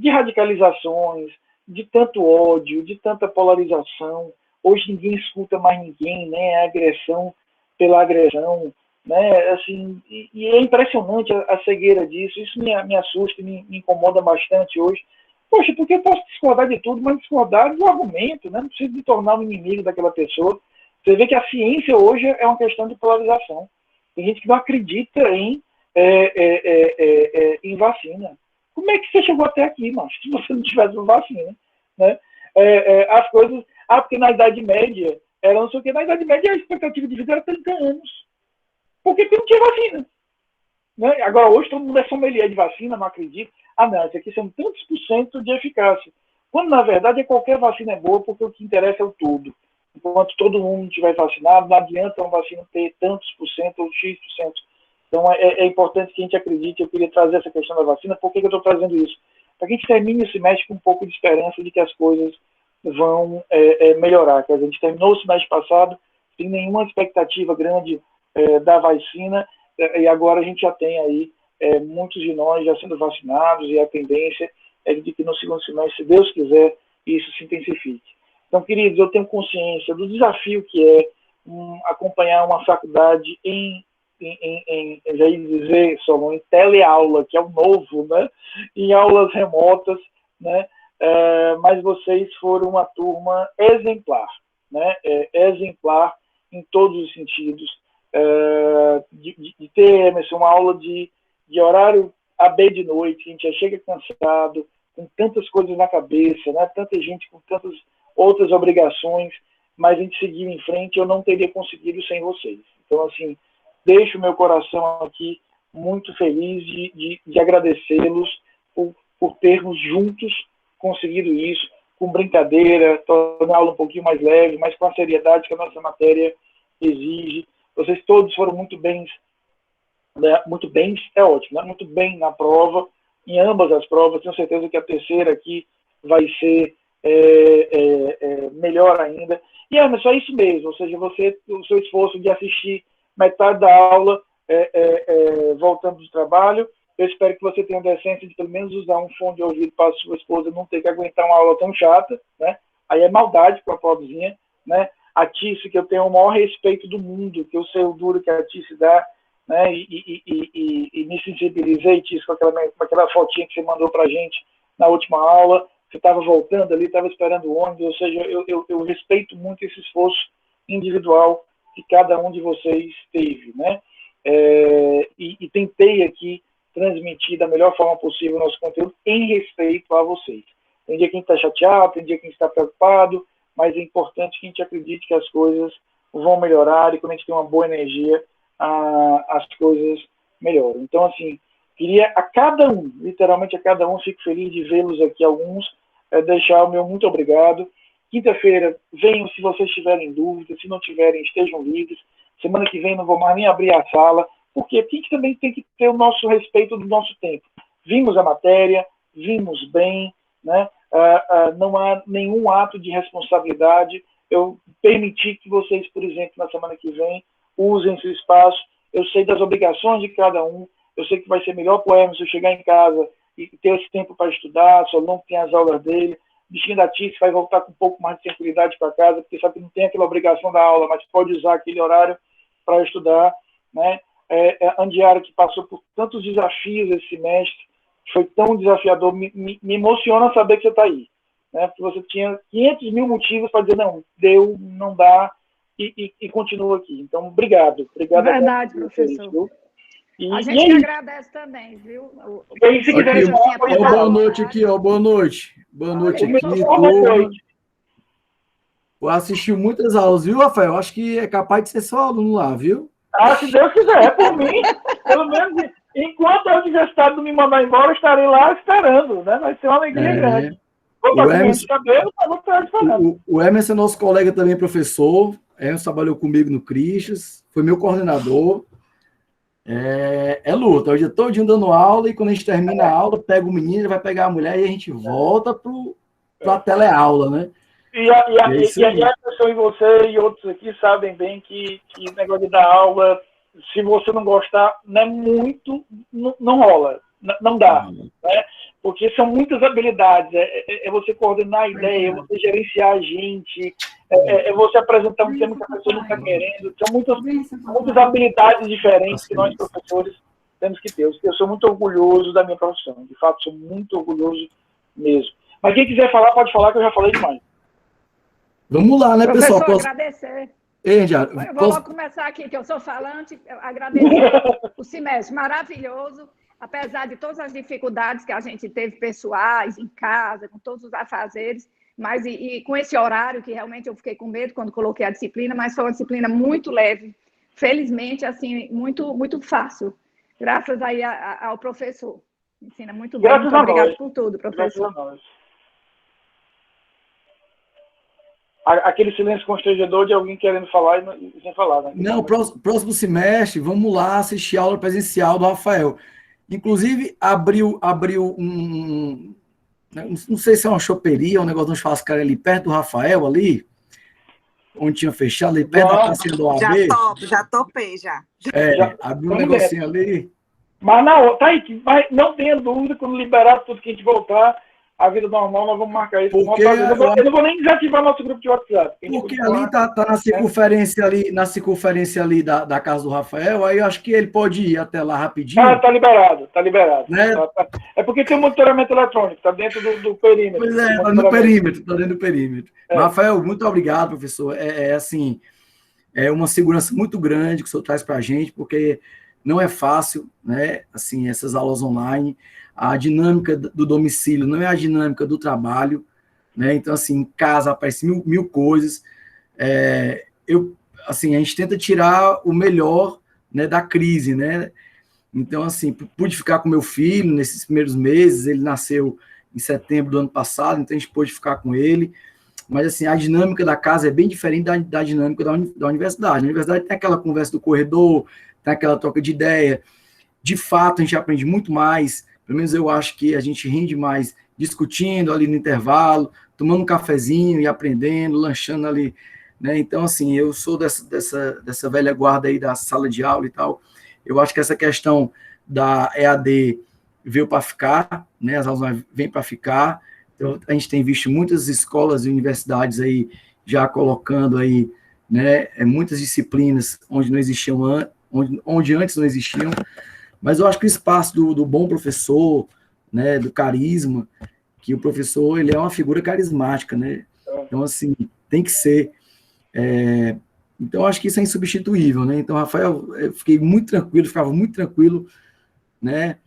radicalizações, de tanto ódio, de tanta polarização, hoje ninguém escuta mais ninguém, né? A agressão pela agressão, né? Assim, e é impressionante a cegueira disso, isso me assusta, me incomoda bastante hoje. Poxa, porque eu posso discordar de tudo, mas discordar do argumento, né? Não preciso me tornar um inimigo daquela pessoa. Você vê que a ciência hoje é uma questão de polarização. Tem gente que não acredita em vacina. Como é que você chegou até aqui, macho, se você não tivesse uma vacina? Né? As coisas... porque na Idade Média, era não sei o que, na Idade Média a expectativa de vida era 30 anos. Porque não tinha vacina. Né? Agora, hoje, todo mundo é sommelier de vacina, não acredita. Não, isso aqui são tantos % de eficácia. Quando, na verdade, qualquer vacina é boa, porque o que interessa é o todo. Enquanto todo mundo estiver vacinado, não adianta uma vacina ter tantos % ou X%. Então, é importante que a gente acredite. Eu queria trazer essa questão da vacina. Por que eu estou trazendo isso? Para que a gente termine esse mês com um pouco de esperança de que as coisas vão melhorar. Quer dizer, a gente terminou o semestre passado sem nenhuma expectativa grande da vacina, e agora a gente já tem aí muitos de nós já sendo vacinados, e a tendência é de que no segundo semestre, se Deus quiser, isso se intensifique. Então, queridos, eu tenho consciência do desafio que é acompanhar uma faculdade já ia dizer, Solon, em teleaula, que é o novo, né? Em aulas remotas, né? Mas vocês foram uma turma exemplar, né? Exemplar em todos os sentidos, de ter, Emerson, uma aula de horário AB de noite, a gente já chega cansado, com tantas coisas na cabeça, né? Tanta gente com tantas outras obrigações, mas a gente seguir em frente, eu não teria conseguido sem vocês. Então, assim, deixo o meu coração aqui muito feliz de agradecê-los por termos juntos conseguido isso, com brincadeira, tornar a aula um pouquinho mais leve, mas com a seriedade que a nossa matéria exige. Vocês todos foram muito bem, né? Muito bem é ótimo, né? Muito bem na prova, em ambas as provas. Tenho certeza que a terceira aqui vai ser melhor ainda. E mas só isso mesmo, ou seja, o seu esforço de assistir metade da aula voltando do trabalho. Eu espero que você tenha a decência de pelo menos usar um fone de ouvido para a sua esposa não ter que aguentar uma aula tão chata, né? Aí é maldade com a pobrezinha, né? A Tice, que eu tenho o maior respeito do mundo, que eu sei o duro que a Tice dá, né? E me sensibilizei, Tice, com aquela fotinha que você mandou para a gente na última aula. Você estava voltando ali, estava esperando o ônibus, ou seja, eu respeito muito esse esforço individual que cada um de vocês teve, né? E tentei aqui transmitir da melhor forma possível o nosso conteúdo em respeito a vocês. Tem dia que a gente está chateado, tem dia que a gente está preocupado, mas é importante que a gente acredite que as coisas vão melhorar, e quando a gente tem uma boa energia, as coisas melhoram. Então, assim, queria a cada um, literalmente a cada um, fico feliz de vê-los aqui, alguns, deixar o meu muito obrigado. Quinta-feira, venham se vocês tiverem dúvidas, se não tiverem, estejam livres. Semana que vem não vou mais nem abrir a sala. Por quê? Porque a gente também tem que ter o nosso respeito do nosso tempo. Vimos a matéria, vimos bem, né? Não há nenhum ato de responsabilidade. Eu permiti que vocês, por exemplo, na semana que vem, usem esse espaço. Eu sei das obrigações de cada um. Eu sei que vai ser melhor para o Emerson chegar em casa e ter esse tempo para estudar, Solon que tem as aulas dele. O bichinho da Tice vai voltar com um pouco mais de tranquilidade para casa, porque sabe que não tem aquela obrigação da aula, mas pode usar aquele horário para estudar, né? A Andiara, que passou por tantos desafios esse semestre, foi tão desafiador, me emociona saber que você está aí, né? Porque você tinha 500 mil motivos para dizer, não, deu, não dá, e continua aqui. Então, obrigado. Verdade, professor. Vocês, a gente que agradece também, viu? Boa noite aqui, boa noite. Boa noite aqui, turma. Eu assisti muitas aulas, viu, Rafael? Acho que é capaz de ser só aluno lá, viu? Se Deus quiser, por mim, pelo menos, enquanto a universidade não me mandar embora, eu estarei lá esperando, né? Vai ser uma alegria grande. O Emerson é nosso colega também, professor. Emerson trabalhou comigo no Cristas, foi meu coordenador. É luta, o dia todo dando aula, e quando a gente termina a aula, pega o menino, ele vai pegar a mulher e a gente volta para a teleaula, né? E a pessoa e você e outros aqui sabem bem que o negócio de dar aula, se você não gostar, não é muito, não rola, não dá, né? Porque são muitas habilidades, é você coordenar a ideia, é você gerenciar a gente, é você apresentar um tema que a pessoa não está querendo, são muitas habilidades diferentes que nós, professores, temos que ter. Eu sou muito orgulhoso da minha profissão, de fato, sou muito orgulhoso mesmo. Mas quem quiser falar, pode falar, que eu já falei demais. Vamos lá, né, professor, pessoal? Agradecer. Ei, já, Eu vou logo começar aqui, que eu sou falante. Eu agradeço o semestre maravilhoso, apesar de todas as dificuldades que a gente teve pessoais, em casa, com todos os afazeres, mas e com esse horário, que realmente eu fiquei com medo quando coloquei a disciplina, mas foi uma disciplina muito leve. Felizmente, assim, muito, muito fácil. Graças aí ao professor. Ensina muito bem. Graças Muito a obrigado nós. por tudo, Graças professor. a nós. Aquele silêncio constrangedor de alguém querendo falar e sem falar, né? Não, próximo semestre, vamos lá assistir a aula presencial do Rafael. Inclusive, abriu não sei se é uma choperia, um negócio de um churrascaria ali perto do Rafael, ali, onde tinha fechado, ali perto da pracinha do OAB. Já topei, já. Abriu um negocinho ali. Mas tá aí, não tenha dúvida, quando liberar tudo que a gente voltar, a vida normal, nós vamos marcar isso. Porque eu não vou nem desativar nosso grupo de WhatsApp. Porque ali tá na circunferência ali da casa do Rafael, aí eu acho que ele pode ir até lá rapidinho. Tá liberado. Né? É porque tem um monitoramento eletrônico, tá dentro do perímetro. Pois é, tá dentro do perímetro. Mas, Rafael, muito obrigado, professor. Assim, é uma segurança muito grande que o senhor traz para a gente, porque não é fácil, né? Assim, essas aulas online. A dinâmica do domicílio não é a dinâmica do trabalho, né? Então, assim, em casa aparecem mil coisas. Assim, a gente tenta tirar o melhor, né, da crise, né? Então, assim, pude ficar com meu filho nesses primeiros meses, ele nasceu em setembro do ano passado, então a gente pôde ficar com ele, mas, assim, a dinâmica da casa é bem diferente da dinâmica da universidade. Na universidade tem aquela conversa do corredor, tem aquela troca de ideia, de fato a gente aprende muito mais, pelo menos eu acho que a gente rende mais discutindo ali no intervalo, tomando um cafezinho e aprendendo, lanchando ali, né? Então, assim, eu sou dessa velha guarda aí da sala de aula e tal. Eu acho que essa questão da EAD veio para ficar, né? As aulas vêm para ficar. Então, a gente tem visto muitas escolas e universidades aí já colocando aí, né, muitas disciplinas onde não existiam onde antes não existiam. Mas eu acho que o espaço do bom professor, né, do carisma, que o professor ele é uma figura carismática, né? Então, assim, tem que ser. Então, acho que isso é insubstituível, né? Então, Rafael, eu ficava muito tranquilo, né?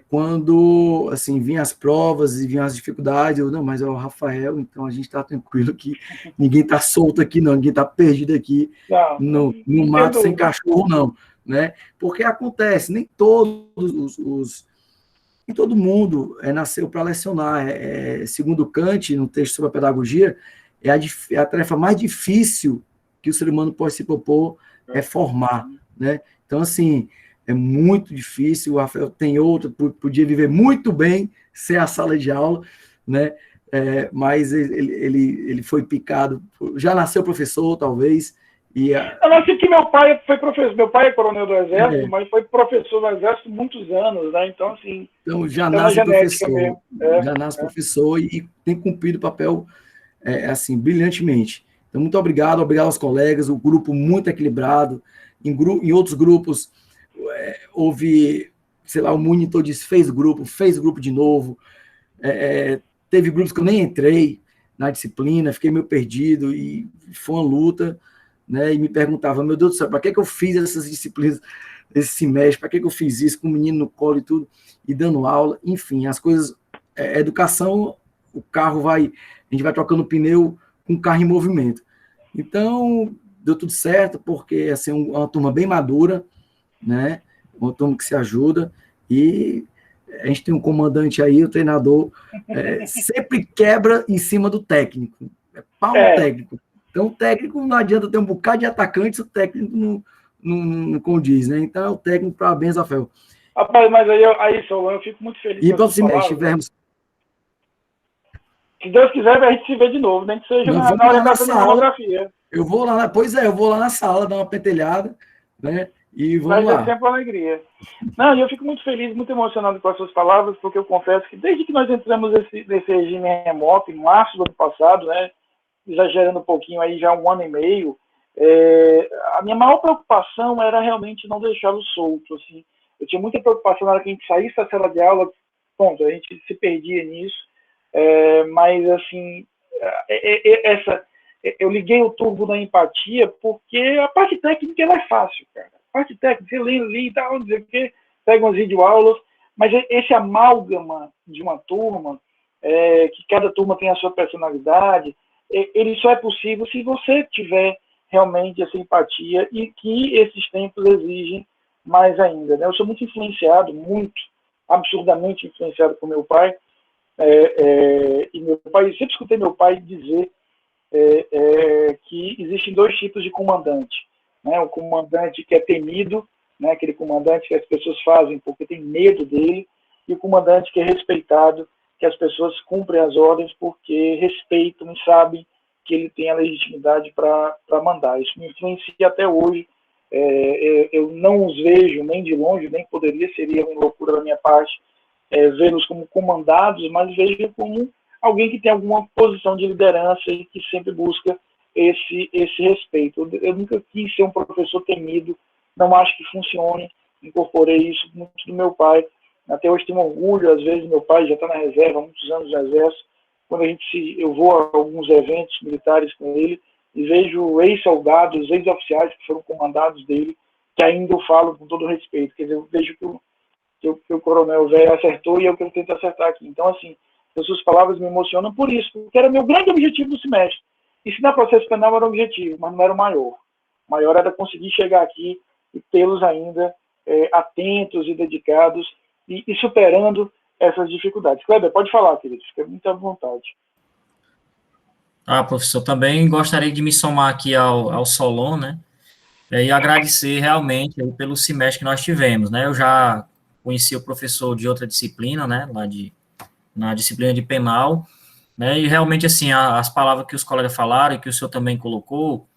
Quando, assim, vinham as provas e vinham as dificuldades, não, mas é o Rafael, então a gente está tranquilo aqui, ninguém está solto aqui, não, ninguém está perdido aqui no mato sem cachorro, não, né? Porque acontece, nem todo mundo nasceu para lecionar. Segundo Kant, no texto sobre a pedagogia, é a tarefa mais difícil que o ser humano pode se propor é formar, né? Então, assim, é muito difícil. O Rafael tem outra, podia viver muito bem sem a sala de aula, né? Mas ele foi picado, já nasceu professor, talvez. Eu não sei que meu pai foi professor. Meu pai é coronel do Exército, mas foi professor do Exército muitos anos, né? Então, assim. Então, já nasce professor. Já nasce professor e tem cumprido o papel, assim, brilhantemente. Então, muito obrigado aos colegas, o grupo muito equilibrado. Em outros grupos, houve, sei lá, o monitor disse, fez grupo de novo. Teve grupos que eu nem entrei na disciplina, fiquei meio perdido e foi uma luta, né? E me perguntava, meu Deus do céu, para que eu fiz essas disciplinas esse semestre? Para que eu fiz isso com o menino no colo e tudo, e dando aula? Enfim, as coisas, educação, o carro a gente vai trocando pneu com o carro em movimento. Então, deu tudo certo, porque assim, uma turma bem madura, né? Uma turma que se ajuda, e a gente tem um comandante aí, o treinador, sempre quebra em cima do técnico. Pau no técnico. Então, o técnico não adianta ter um bocado de atacantes, o técnico não condiz, né? Então, é o técnico, parabéns, Rafael. Rapaz, mas aí Solon, eu fico muito feliz. E para se tivermos. Se Deus quiser, a gente se vê de novo, nem que seja na orientação de monografia. Eu vou lá na sala, dar uma pentelhada, né? E vamos lá. Vai ser sempre uma alegria. Não, e eu fico muito feliz, muito emocionado com as suas palavras, porque eu confesso que desde que nós entramos nesse regime remoto, em março do ano passado, né? Exagerando um pouquinho aí, já 1 ano e meio, a minha maior preocupação era realmente não deixá-lo solto, assim. Eu tinha muita preocupação na hora que a gente saísse da sala de aula, pronto, a gente se perdia nisso, mas, assim, eu liguei o turbo da empatia porque a parte técnica ela é fácil, cara. A parte técnica, você lê ali e tal, não sei o quê, pega umas videoaulas, mas esse amálgama de uma turma, que cada turma tem a sua personalidade, ele só é possível se você tiver realmente essa empatia e que esses tempos exigem mais ainda. Né? Eu sou muito influenciado, muito, absurdamente influenciado por meu pai, e meu pai, eu sempre escutei meu pai dizer que existem dois tipos de comandante. Né? O comandante que é temido, né? Aquele comandante que as pessoas fazem porque tem medo dele, e o comandante que é respeitado, que as pessoas cumprem as ordens porque respeitam e sabem que ele tem a legitimidade para mandar. Isso me influencia até hoje. Eu não os vejo nem de longe, nem poderia, seria uma loucura da minha parte, vê-los como comandados, mas vejo como alguém que tem alguma posição de liderança e que sempre busca esse respeito. Eu nunca quis ser um professor temido, não acho que funcione, incorporei isso muito do meu pai. Até hoje tenho orgulho, às vezes meu pai já está na reserva, há muitos anos no exército, quando eu vou a alguns eventos militares com ele e vejo ex-soldados, ex-oficiais que foram comandados dele, que ainda eu falo com todo respeito, quer dizer, eu vejo que o coronel velho acertou e é o que eu tento acertar aqui. Então, assim, as suas palavras me emocionam por isso, porque era meu grande objetivo do semestre. Ensinar processo penal era o objetivo, mas não era o maior. O maior era conseguir chegar aqui e tê-los ainda atentos e dedicados e superando essas dificuldades. Kleber, pode falar, querido, fica muito à vontade. Professor, também gostaria de me somar aqui ao Solon, né, e agradecer realmente aí pelo semestre que nós tivemos, né, eu já conheci o professor de outra disciplina, né, na disciplina de penal, né, e realmente, assim, as palavras que os colegas falaram e que o senhor também colocou,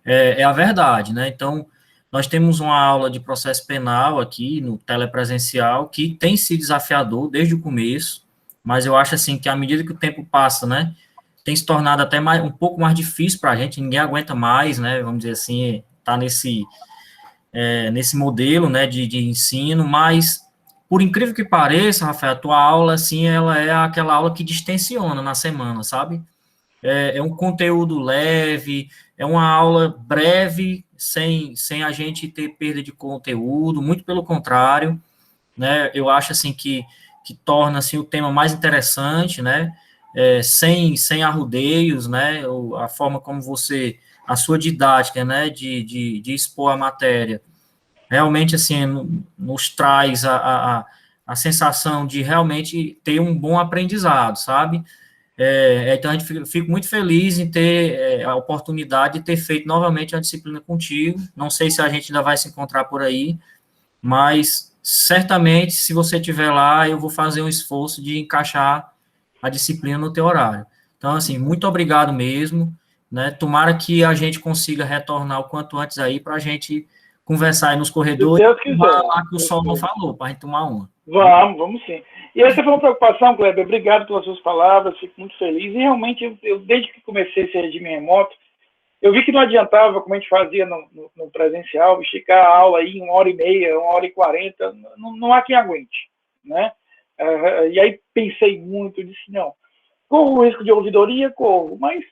é a verdade, né, então, nós temos uma aula de processo penal aqui no telepresencial que tem sido desafiador desde o começo, mas eu acho, assim, que à medida que o tempo passa, né, tem se tornado até um pouco mais difícil para a gente, ninguém aguenta mais, né, vamos dizer assim, tá nesse modelo, né, de ensino, mas, por incrível que pareça, Rafael, a tua aula, assim, ela é aquela aula que distensiona na semana, sabe? É um conteúdo leve, é uma aula breve, sem a gente ter perda de conteúdo, muito pelo contrário, né, eu acho, assim, que torna, assim, o tema mais interessante, né, sem arrudeios, né, a forma como a sua didática, né, de expor a matéria, realmente, assim, nos traz a sensação de realmente ter um bom aprendizado, sabe? Então, a gente fica muito feliz em ter a oportunidade de ter feito novamente a disciplina contigo. Não sei se a gente ainda vai se encontrar por aí, mas certamente, se você estiver lá, eu vou fazer um esforço de encaixar a disciplina no teu horário. Então, assim, muito obrigado mesmo, né? Tomara que a gente consiga retornar o quanto antes aí para a gente conversar aí nos corredores e lá que o sol não falou, para a gente tomar uma. Vamos sim. E essa foi uma preocupação, Kleber. Obrigado pelas suas palavras, fico muito feliz. E realmente, eu desde que comecei esse regime remoto, eu vi que não adiantava, como a gente fazia no presencial, esticar a aula aí 1h30, 1h40, não há quem aguente, né? E aí pensei muito, disse, não, corro o risco de ouvidoria, corro, mas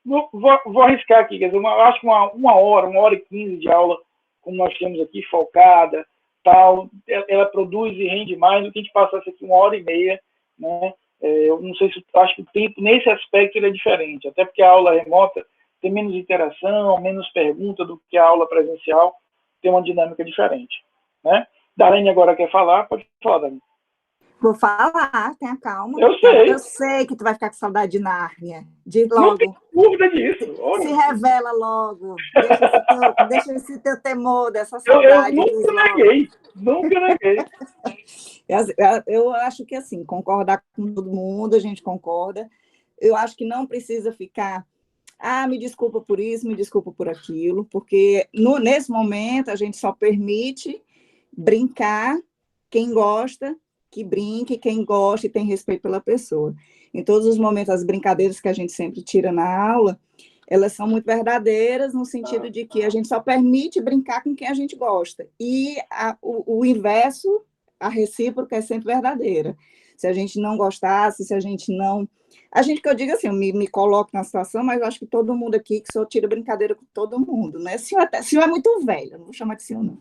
vou arriscar aqui, quer dizer, acho que uma hora, 1h15 de aula, como nós temos aqui, focada, tal, ela produz e rende mais do que a gente passasse aqui 1h30, né? Eu não sei se, acho que o tempo, nesse aspecto, ele é diferente, até porque a aula remota tem menos interação, menos pergunta do que a aula presencial, tem uma dinâmica diferente, né? Darlene agora quer falar, pode falar, Darlene. Vou falar, tenha calma. Eu sei. Eu sei que tu vai ficar com saudade de Nárnia. Diz logo. Não tem dúvida disso. Se revela logo. Deixa esse teu temor dessa saudade. Nunca neguei. Eu acho que, assim, concordar com todo mundo, a gente concorda. Eu acho que não precisa ficar... me desculpa por isso, me desculpa por aquilo, porque nesse momento a gente só permite brincar quem gosta, que brinque, quem gosta e tem respeito pela pessoa. Em todos os momentos, as brincadeiras que a gente sempre tira na aula, elas são muito verdadeiras, no sentido de que a gente só permite brincar com quem a gente gosta. E o inverso, a recíproca, é sempre verdadeira. se a gente não gostasse, se a gente não... A gente, que eu digo assim, eu me coloco na situação, mas eu acho que todo mundo aqui, que só tira brincadeira com todo mundo, né? Senhor é muito velho, não vou chamar de senhor, não.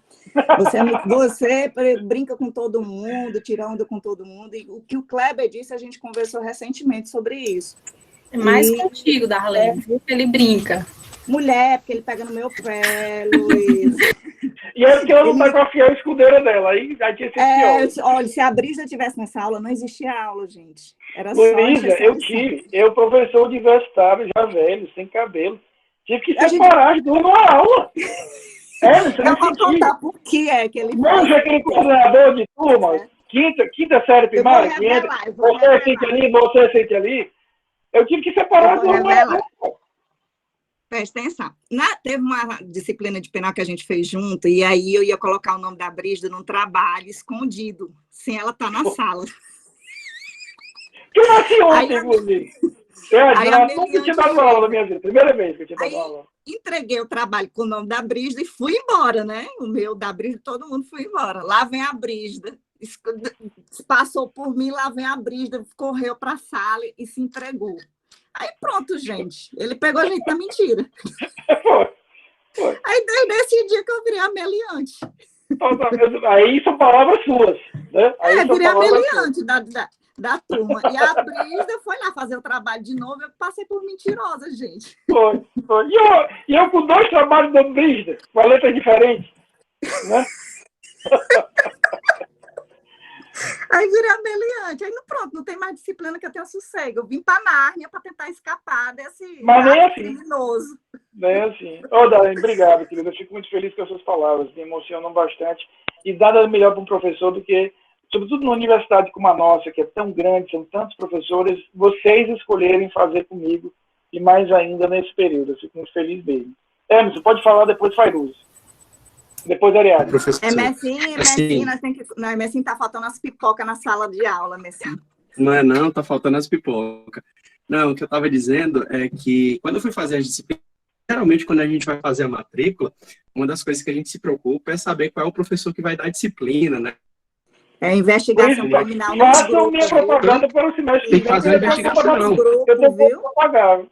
Você brinca com todo mundo, tira onda com todo mundo, e o que o Kleber disse, a gente conversou recentemente sobre isso. É mais contigo, Darlene, viu? Ele brinca. Mulher, porque ele pega no meu pé, Luiz. E é porque ela não está com a fiel escudeira dela, aí já tinha sido pior. Olha, se a Brisa estivesse nessa aula, não existia aula, gente. Era Luísa, eu professor universitário, já velho, sem cabelo, tive que separar as duas numa aula. Eu vou contar por que é que ele faz. Não, aquele coordenador de turma, quinta série primária, que entra, você sente ali, você sente ali, eu tive que separar as duas numa aula. Presta atenção. Teve uma disciplina de penal que a gente fez junto, e aí eu ia colocar o nome da Brígida num trabalho escondido, sem ela estar na sala. Que eu nasci ontem, inclusive. Eu nunca tinha dado aula na minha vida, primeira vez que eu tinha dado aula. Entreguei o trabalho com o nome da Brígida e fui embora, né? O meu da Brígida, todo mundo foi embora. Lá vem a Brígida, passou por mim, lá vem a Brígida, correu para a sala e se entregou. Aí pronto, gente. Ele pegou a gente na mentira. Foi. Aí desde esse dia que eu virei a meliante. Aí são palavras suas, né? Virei a meliante da turma. E a Brisa foi lá fazer o trabalho de novo, eu passei por mentirosa, gente. Foi. E eu com 2 trabalhos da Brisa, com a letra diferente, né? Aí virei a meliante. Aí pronto, não tem mais disciplina que eu tenha sossego. Eu vim para Nárnia para tentar escapar desse criminoso. Não é assim. Darlene, obrigado, querida. Eu fico muito feliz com as suas palavras, me emocionam bastante. E nada melhor para um professor do que, sobretudo numa universidade como a nossa, que é tão grande, são tantos professores, vocês escolherem fazer comigo, e mais ainda nesse período. Eu fico muito feliz mesmo. Emerson, pode falar depois, Fairuz. Depois, Ariadne. Messinho, Messinho, tá faltando as pipocas na sala de aula, Messinho. Não, tá faltando as pipocas. Não, o que eu estava dizendo é que quando eu fui fazer as disciplinas, geralmente quando a gente vai fazer a matrícula, uma das coisas que a gente se preocupa é saber qual é o professor que vai dar a disciplina, né? Investigação criminal. Façam minha propaganda para o semestre. Tem que fazer a investigação. Eu estou propagando.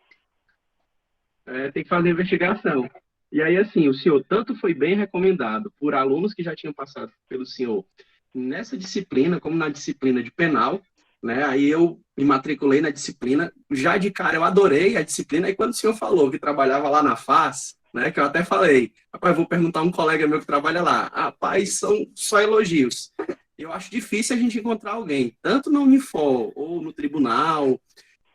Tem que fazer a investigação. E aí, assim, o senhor tanto foi bem recomendado por alunos que já tinham passado pelo senhor nessa disciplina, como na disciplina de penal, né? Aí eu me matriculei na disciplina, já de cara eu adorei a disciplina, e quando o senhor falou que trabalhava lá na FAS, né, que eu até falei, rapaz, vou perguntar a um colega meu que trabalha lá, rapaz, são só elogios. Eu acho difícil a gente encontrar alguém, tanto na Unifor, ou no tribunal,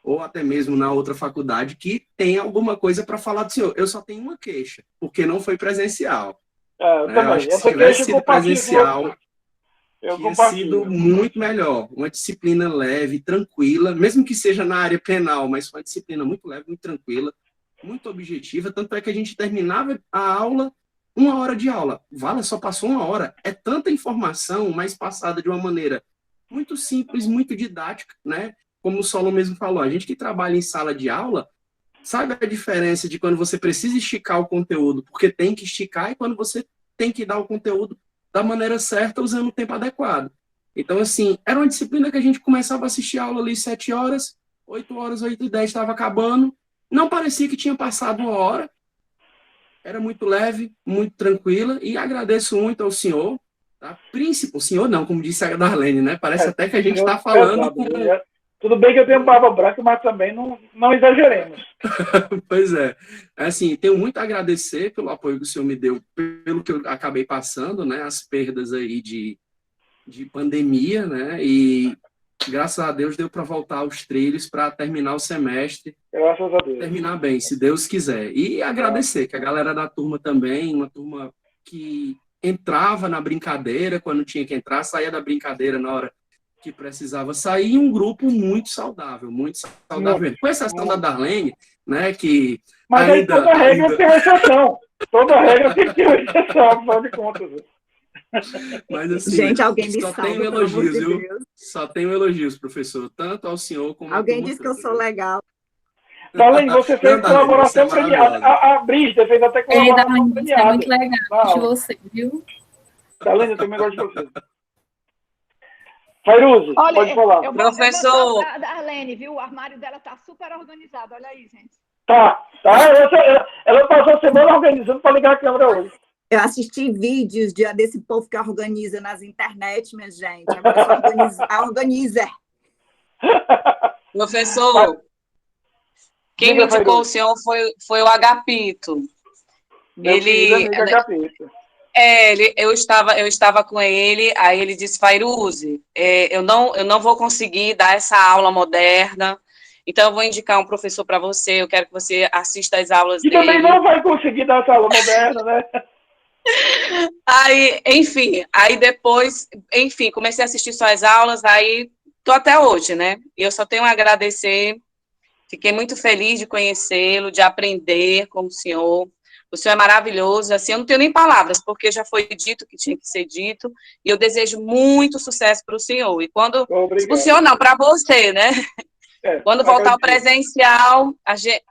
ou até mesmo na outra faculdade, que tem alguma coisa para falar do senhor. Eu só tenho uma queixa, porque não foi presencial. Eu acho que se tivesse sido presencial, tinha sido muito melhor. Uma disciplina leve, tranquila, mesmo que seja na área penal, mas uma disciplina muito leve, muito tranquila, muito objetiva, tanto é que a gente terminava a aula, 1 hora de aula. Só passou 1 hora. É tanta informação, mas passada de uma maneira muito simples, muito didática, né? Como o Solon mesmo falou, a gente que trabalha em sala de aula, sabe a diferença de quando você precisa esticar o conteúdo, porque tem que esticar, e quando você tem que dar o conteúdo da maneira certa, usando o tempo adequado. Então, assim, era uma disciplina que a gente começava a assistir a aula ali 7 horas, 8 horas, 8h10 estava acabando, não parecia que tinha passado 1 hora, era muito leve, muito tranquila, e agradeço muito ao senhor, tá? O senhor não, como disse a Darlene, né? Parece até que a gente está falando com... Tudo bem que eu tenho barba branca, mas também não exageremos. Pois é. Assim, tenho muito a agradecer pelo apoio que o senhor me deu, pelo que eu acabei passando, né? As perdas aí de pandemia, né? E graças a Deus deu para voltar aos trilhos para terminar o semestre. Graças a Deus. Terminar bem, se Deus quiser. E agradecer que a galera da turma também, uma turma que entrava na brincadeira quando tinha que entrar, saía da brincadeira na hora que precisava sair, um grupo muito saudável, muito saudável. Com exceção da Darlene, né, que mas aí toda regra tem exceção. Toda regra tem que ter exceção, afinal de contas. Mas assim, gente, alguém me só salva, tenho elogios, viu? Só tenho elogios, professor, tanto ao senhor como alguém disse que eu sou legal. Darlene, você fez colaboração premiada. A Brígida fez até colaboração premiada. É muito legal de você, viu? Darlene, eu também gosto de você. Fairuze, Olha, pode falar. eu Professor. vou falar da Arlene, viu? O armário dela está super organizado. Olha aí, gente. Tá. Ela passou a semana organizando para ligar a câmera hoje. Eu assisti vídeos desse povo que organiza nas internet, minha gente. Agora eu sou organizer. Professor, quem Diga, me indicou o Fairuze. senhor foi o Agapito. Meu querido amigo Agapito. Eu estava com ele, aí ele disse, Fairuze, eu não vou conseguir dar essa aula moderna, então eu vou indicar um professor para você, eu quero que você assista às aulas E dele. também não vai conseguir dar essa aula moderna, né? Aí, enfim, depois, comecei a assistir suas aulas, aí tô até hoje, né? E eu só tenho a agradecer, fiquei muito feliz de conhecê-lo, de aprender com o senhor. O senhor é maravilhoso, assim, eu não tenho nem palavras, porque já foi dito o que tinha que ser dito, e eu desejo muito sucesso para o senhor. E quando, Obrigado. para o senhor não, para você, né? Quando voltar ao presencial,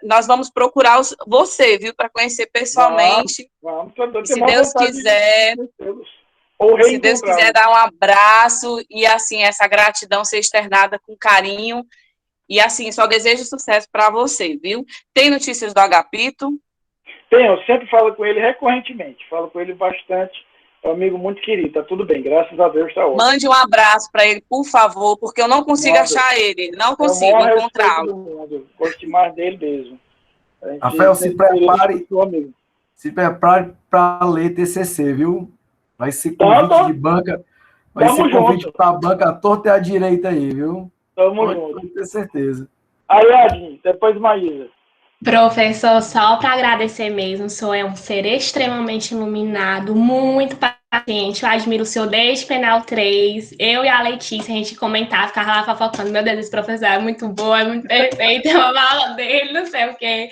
nós vamos procurar você, viu, para conhecer pessoalmente. Vamos. Se Deus quiser, ou se Deus quiser dar um abraço e, assim, essa gratidão ser externada com carinho. E, assim, só desejo sucesso para você, viu? Tem notícias do Agapito? Tenho, eu sempre falo com ele recorrentemente, falo com ele bastante, é um amigo muito querido, tá tudo bem, graças a Deus tá ótimo. Mande um abraço para ele, por favor, porque eu não consigo achar ele, não consigo encontrá-lo. Gosto demais dele mesmo. Rafael, se prepare para ler TCC, viu? Vai ser convite de banca, vai ser convite para a banca à torta e à direita aí, viu? Tamo junto. Pode ter certeza. Ariadne, depois Maísa. Professor, só para agradecer mesmo, o senhor é um ser extremamente iluminado, muito paciente, eu admiro o senhor desde Penal 3, eu e a Letícia, a gente comentava, ficava lá fofocando, meu Deus, esse professor é muito bom, é muito perfeito, é uma aula dele, não sei o quê.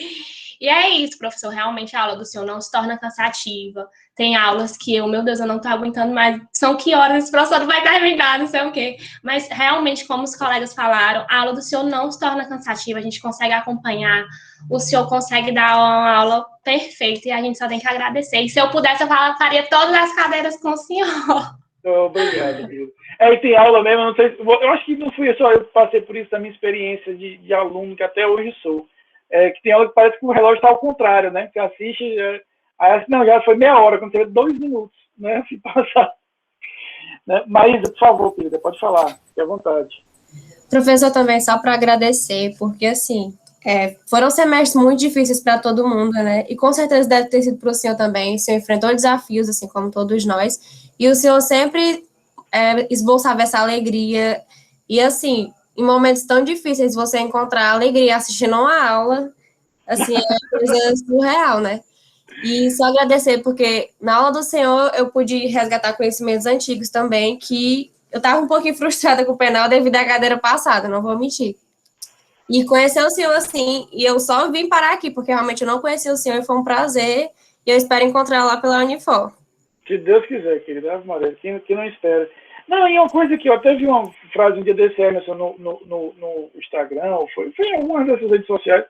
E é isso, professor, realmente a aula do senhor não se torna cansativa, tem aulas que meu Deus, eu não estou aguentando mais, são que horas esse professor não vai terminar, não sei o quê. Mas realmente, como os colegas falaram, a aula do senhor não se torna cansativa, a gente consegue acompanhar, o senhor consegue dar uma aula perfeita e a gente só tem que agradecer. E se eu pudesse, eu faria todas as cadeiras com o senhor. Obrigado, querido. E tem aula mesmo, não sei, eu acho que não fui só eu que passei por isso da minha experiência de aluno, que até hoje sou. Que tem aula que parece que o relógio está ao contrário, né? Que assiste, aí não, já foi meia hora, quando teve 2 minutos, né? Se passar. Né? Maísa, por favor, querida, pode falar, fique à vontade. Professor, também só para agradecer, porque assim, foram semestres muito difíceis para todo mundo, né? E com certeza deve ter sido para o senhor também. O senhor enfrentou desafios, assim como todos nós, e o senhor sempre esboçava essa alegria. E assim, em momentos tão difíceis, você encontrar alegria assistindo uma aula, assim, é uma coisa surreal, né? E só agradecer, porque na aula do senhor eu pude resgatar conhecimentos antigos também, que eu estava um pouquinho frustrada com o penal devido à cadeira passada, não vou mentir. E conhecer o senhor, assim, e eu só vim parar aqui, porque realmente eu não conhecia o senhor e foi um prazer, e eu espero encontrar lá pela Unifor. Se Deus quiser, querida, Ave Maria, que não espera. Não, e uma coisa que eu até vi uma frase um dia desse, Emerson, no Instagram, foi em alguma dessas redes sociais,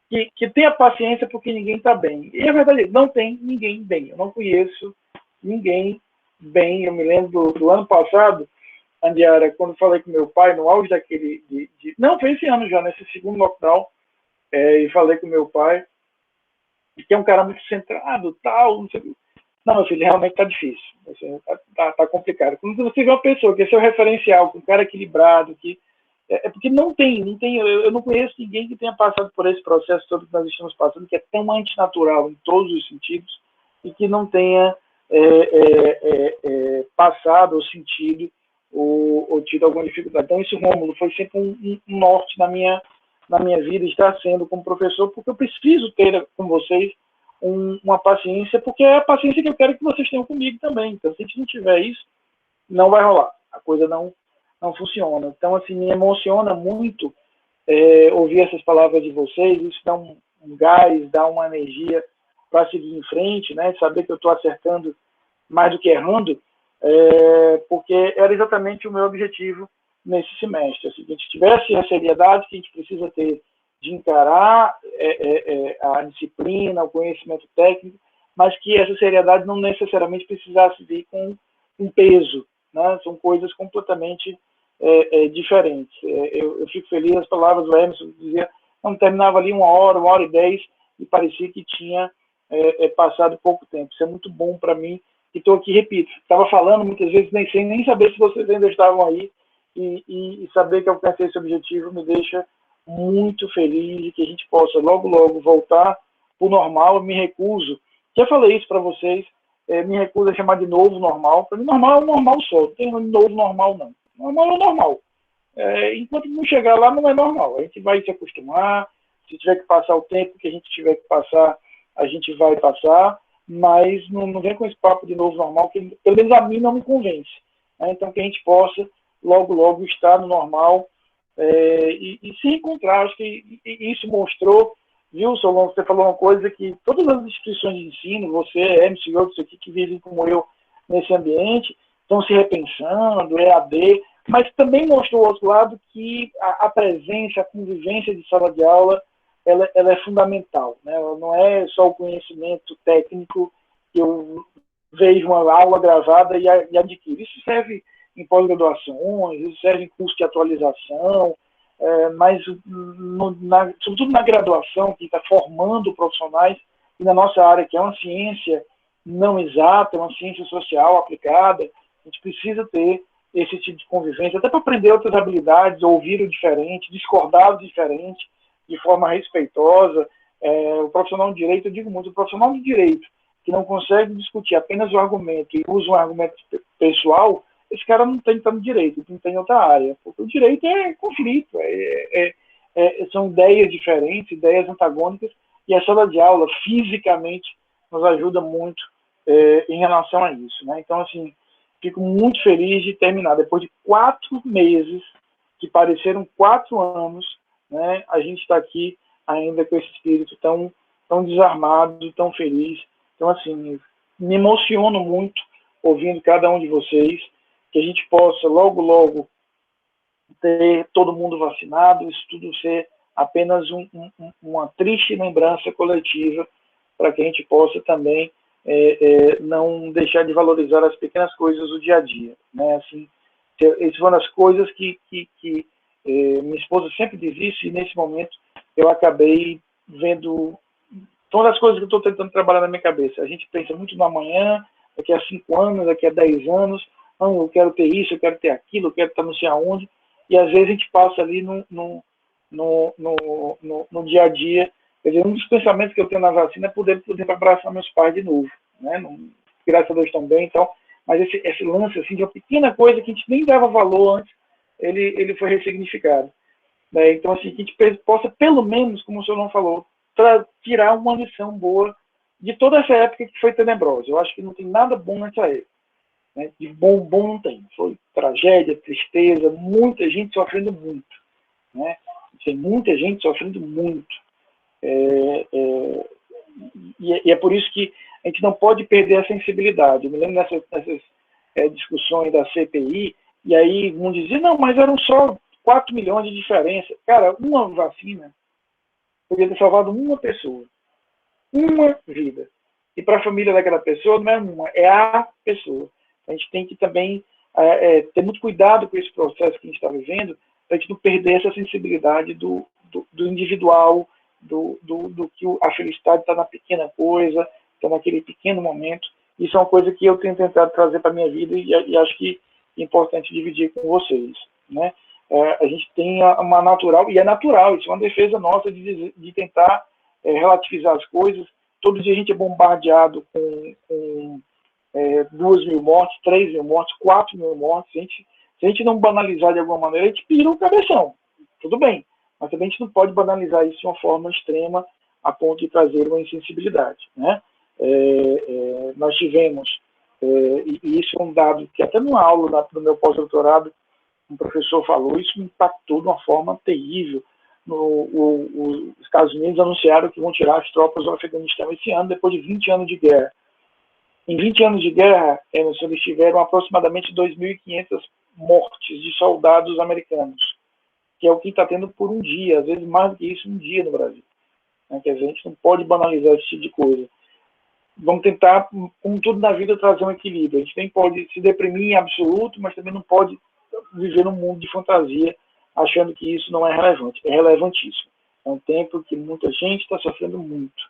que tenha paciência porque ninguém está bem. E é verdade, não tem ninguém bem. Eu não conheço ninguém bem. Eu me lembro do ano passado, Andiara, quando falei com meu pai, no auge daquele... Não, foi esse ano já, nesse segundo lockdown, e falei com meu pai, que é um cara muito centrado, tal, não sei o que. Não, meu filho, realmente está difícil. Assim, tá complicado. Quando você vê uma pessoa que é seu referencial, um cara equilibrado, porque não tem, eu não conheço ninguém que tenha passado por esse processo todo que nós estamos passando, que é tão antinatural em todos os sentidos, e que não tenha passado ou sentido ou tido alguma dificuldade. Então, isso, Rômulo, foi sempre um norte na minha vida, estar sendo como professor, porque eu preciso ter com vocês uma paciência, porque é a paciência que eu quero que vocês tenham comigo também. Então, se a gente não tiver isso, não vai rolar. A coisa não funciona. Então, assim, me emociona muito ouvir essas palavras de vocês. Isso dá um gás, dá uma energia para seguir em frente, né? Saber que eu estou acertando mais do que errando, porque era exatamente o meu objetivo nesse semestre. Assim, que a gente tivesse a seriedade que a gente precisa ter de encarar a disciplina, o conhecimento técnico, mas que essa seriedade não necessariamente precisasse vir com um peso, né? São coisas completamente diferentes. Eu fico feliz, as palavras do Emerson dizia, não terminava ali 1h e 10, e parecia que tinha passado pouco tempo. Isso é muito bom para mim. E estou aqui, repito, estava falando muitas vezes sem nem saber se vocês ainda estavam aí, e saber que eu alcancei esse objetivo me deixa muito feliz, e que a gente possa logo, logo voltar para o normal. Eu me recuso, já falei isso para vocês, me recuso a chamar de novo normal. Para mim, normal é um normal só, não tem novo normal, não. Normal é o normal. Enquanto não chegar lá, não é normal. A gente vai se acostumar, se tiver que passar o tempo que a gente tiver que passar, a gente vai passar, mas não vem com esse papo de novo normal, que pelo menos a mim não me convence. Então, que a gente possa logo, logo estar no normal e se encontrar. Acho que isso mostrou, viu, Solon, você falou uma coisa que todas as instituições de ensino, você, Emerson e outros aqui que vivem como eu nesse ambiente, estão se repensando, EAD, mas também mostrou o outro lado que a presença, a convivência de sala de aula, ela é fundamental, né? Ela não é só o conhecimento técnico que eu vejo uma aula gravada e adquiro. Isso serve em pós-graduações, isso serve em curso de atualização, mas sobretudo na graduação, que está formando profissionais, e na nossa área, que é uma ciência não exata, uma ciência social aplicada, a gente precisa ter esse tipo de convivência, até para aprender outras habilidades, ouvir o diferente, discordar do diferente, de forma respeitosa. O profissional de direito, eu digo muito, o profissional de direito que não consegue discutir apenas o argumento e usa um argumento pessoal, esse cara não tem que estar no direito, não tem outra área, porque o direito é conflito, são ideias diferentes, ideias antagônicas, e a sala de aula, fisicamente, nos ajuda muito em relação a isso, né? Então, assim, fico muito feliz de terminar. Depois de 4 meses, que pareceram 4 anos, né, a gente está aqui ainda com esse espírito tão desarmado, tão feliz. Então, assim, me emociono muito ouvindo cada um de vocês, que a gente possa logo, logo ter todo mundo vacinado, isso tudo ser apenas uma triste lembrança coletiva, para que a gente possa também não deixar de valorizar as pequenas coisas do dia a dia, né? Assim, essas foram as coisas que minha esposa sempre diz isso, e nesse momento eu acabei vendo. São as coisas que eu estou tentando trabalhar na minha cabeça. A gente pensa muito no amanhã, daqui a 5 anos, daqui a 10 anos, não, eu quero ter isso, eu quero ter aquilo, eu quero estar não sei aonde, e às vezes a gente passa ali no dia a dia. Quer dizer, um dos pensamentos que eu tenho na vacina é poder abraçar meus pais de novo, né? Graças a Deus estão bem, então, mas esse lance assim, de uma pequena coisa que a gente nem dava valor antes, ele foi ressignificado, né? Então, assim, que a gente possa, pelo menos, como o senhor não falou, tirar uma lição boa de toda essa época que foi tenebrosa. Eu acho que não tem nada bom nessa época, né? De bom não tem. Foi tragédia, tristeza, muita gente sofrendo muito, né? Tem muita gente sofrendo muito. E é por isso que a gente não pode perder a sensibilidade. Eu me lembro nessas discussões da CPI, e aí um dizia, não, mas eram só 4 milhões de diferença. Cara, uma vacina podia ter salvado uma pessoa, uma vida. E para a família daquela pessoa não é uma, é a pessoa. A gente tem que também ter muito cuidado com esse processo que a gente está vivendo, para a gente não perder essa sensibilidade do individual, do que a felicidade está na pequena coisa, está naquele pequeno momento. Isso é uma coisa que eu tenho tentado trazer para a minha vida, e acho que é importante dividir com vocês, né? A gente tem uma natural, e é natural, isso é uma defesa nossa de tentar relativizar as coisas. Todo dia a gente é bombardeado com 2.000 mortes, 3.000 mortes, 4.000 mortes. Se a gente não banalizar de alguma maneira, a gente pira o cabeção. Tudo bem, mas também a gente não pode banalizar isso de uma forma extrema a ponto de trazer uma insensibilidade, né? Nós tivemos, e isso é um dado que até numa aula do meu pós-doutorado, um professor falou, isso me impactou de uma forma terrível. Os Estados Unidos anunciaram que vão tirar as tropas do Afeganistão esse ano, depois de 20 anos de guerra. Em 20 anos de guerra, eles tiveram aproximadamente 2.500 mortes de soldados americanos, que é o que está tendo por um dia, às vezes mais do que isso, um dia no Brasil. Quer dizer, a gente não pode banalizar esse tipo de coisa. Vamos tentar, como tudo na vida, trazer um equilíbrio. A gente nem pode se deprimir em absoluto, mas também não pode viver num mundo de fantasia, achando que isso não é relevante. É relevantíssimo. É um tempo que muita gente está sofrendo muito.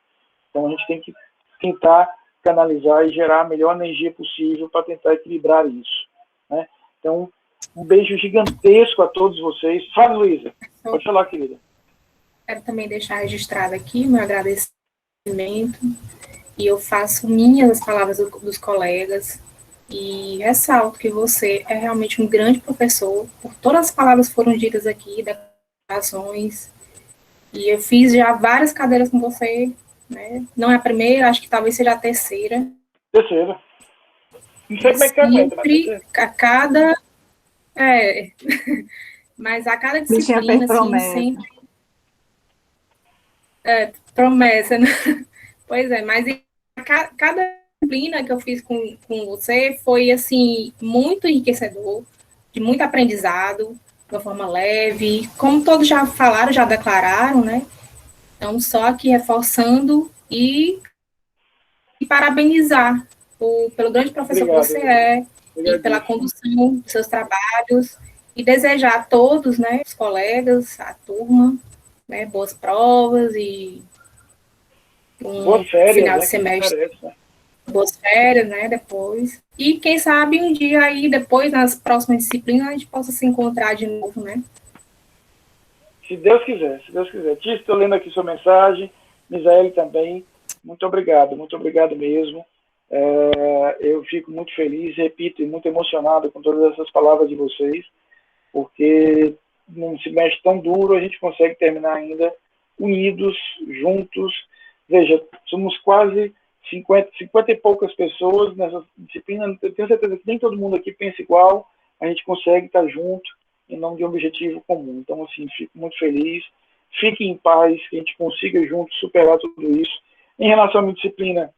Então, a gente tem que tentar canalizar e gerar a melhor energia possível para tentar equilibrar isso, né? Então, um beijo gigantesco a todos vocês. Fala, Luísa. Pode falar, querida. Quero também deixar registrado aqui meu agradecimento, e eu faço minhas as palavras dos colegas, e ressalto que você é realmente um grande professor, por todas as palavras que foram ditas aqui, declarações, e eu fiz já várias cadeiras com você, né? Não é a primeira, acho que talvez seja a terceira. Terceira. Não sei como é que aguenta, mas a cada... mas a cada disciplina, assim, sempre... promessa, né? Pois é, mas cada disciplina que eu fiz com você foi, assim, muito enriquecedor, de muito aprendizado, de uma forma leve, como todos já falaram, já declararam, né? Então, só aqui reforçando e parabenizar pelo grande professor que você é, e pela condução dos seus trabalhos, e desejar a todos, né, os colegas, a turma, né, boas provas e boas férias, final de semestre, boas férias, né, depois. E quem sabe um dia aí, depois, nas próximas disciplinas, a gente possa se encontrar de novo, né? Se Deus quiser, se Deus quiser. Tia, estou lendo aqui sua mensagem, Misael também, muito obrigado mesmo. Eu fico muito feliz, repito, e muito emocionado com todas essas palavras de vocês, porque num semestre tão duro a gente consegue terminar ainda unidos, juntos. Veja, somos quase 50 e poucas pessoas nessa disciplina. Eu tenho certeza que nem todo mundo aqui pensa igual. A gente consegue estar junto em nome de um objetivo comum. Então, assim, fico muito feliz. Fique em paz, que a gente consiga juntos superar tudo isso. Em relação à minha disciplina,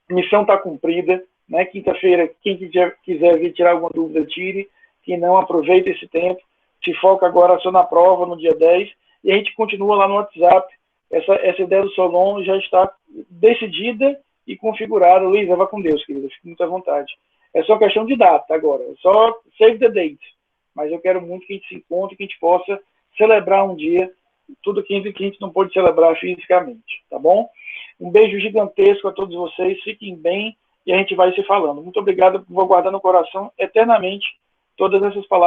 a missão está cumprida, né? Quinta-feira, quem quiser vir tirar alguma dúvida, tire. Quem não, aproveita esse tempo. Se foca agora só na prova, no dia 10. E a gente continua lá no WhatsApp. Essa ideia do Solon já está decidida e configurada. Luísa, vá com Deus, querida. Fique muito à vontade. É só questão de data agora. É só save the date. Mas eu quero muito que a gente se encontre, que a gente possa celebrar um dia tudo aquilo que a gente não pôde celebrar fisicamente. Tá bom? Um beijo gigantesco a todos vocês. Fiquem bem e a gente vai se falando. Muito obrigado. Vou guardar no coração eternamente todas essas palavras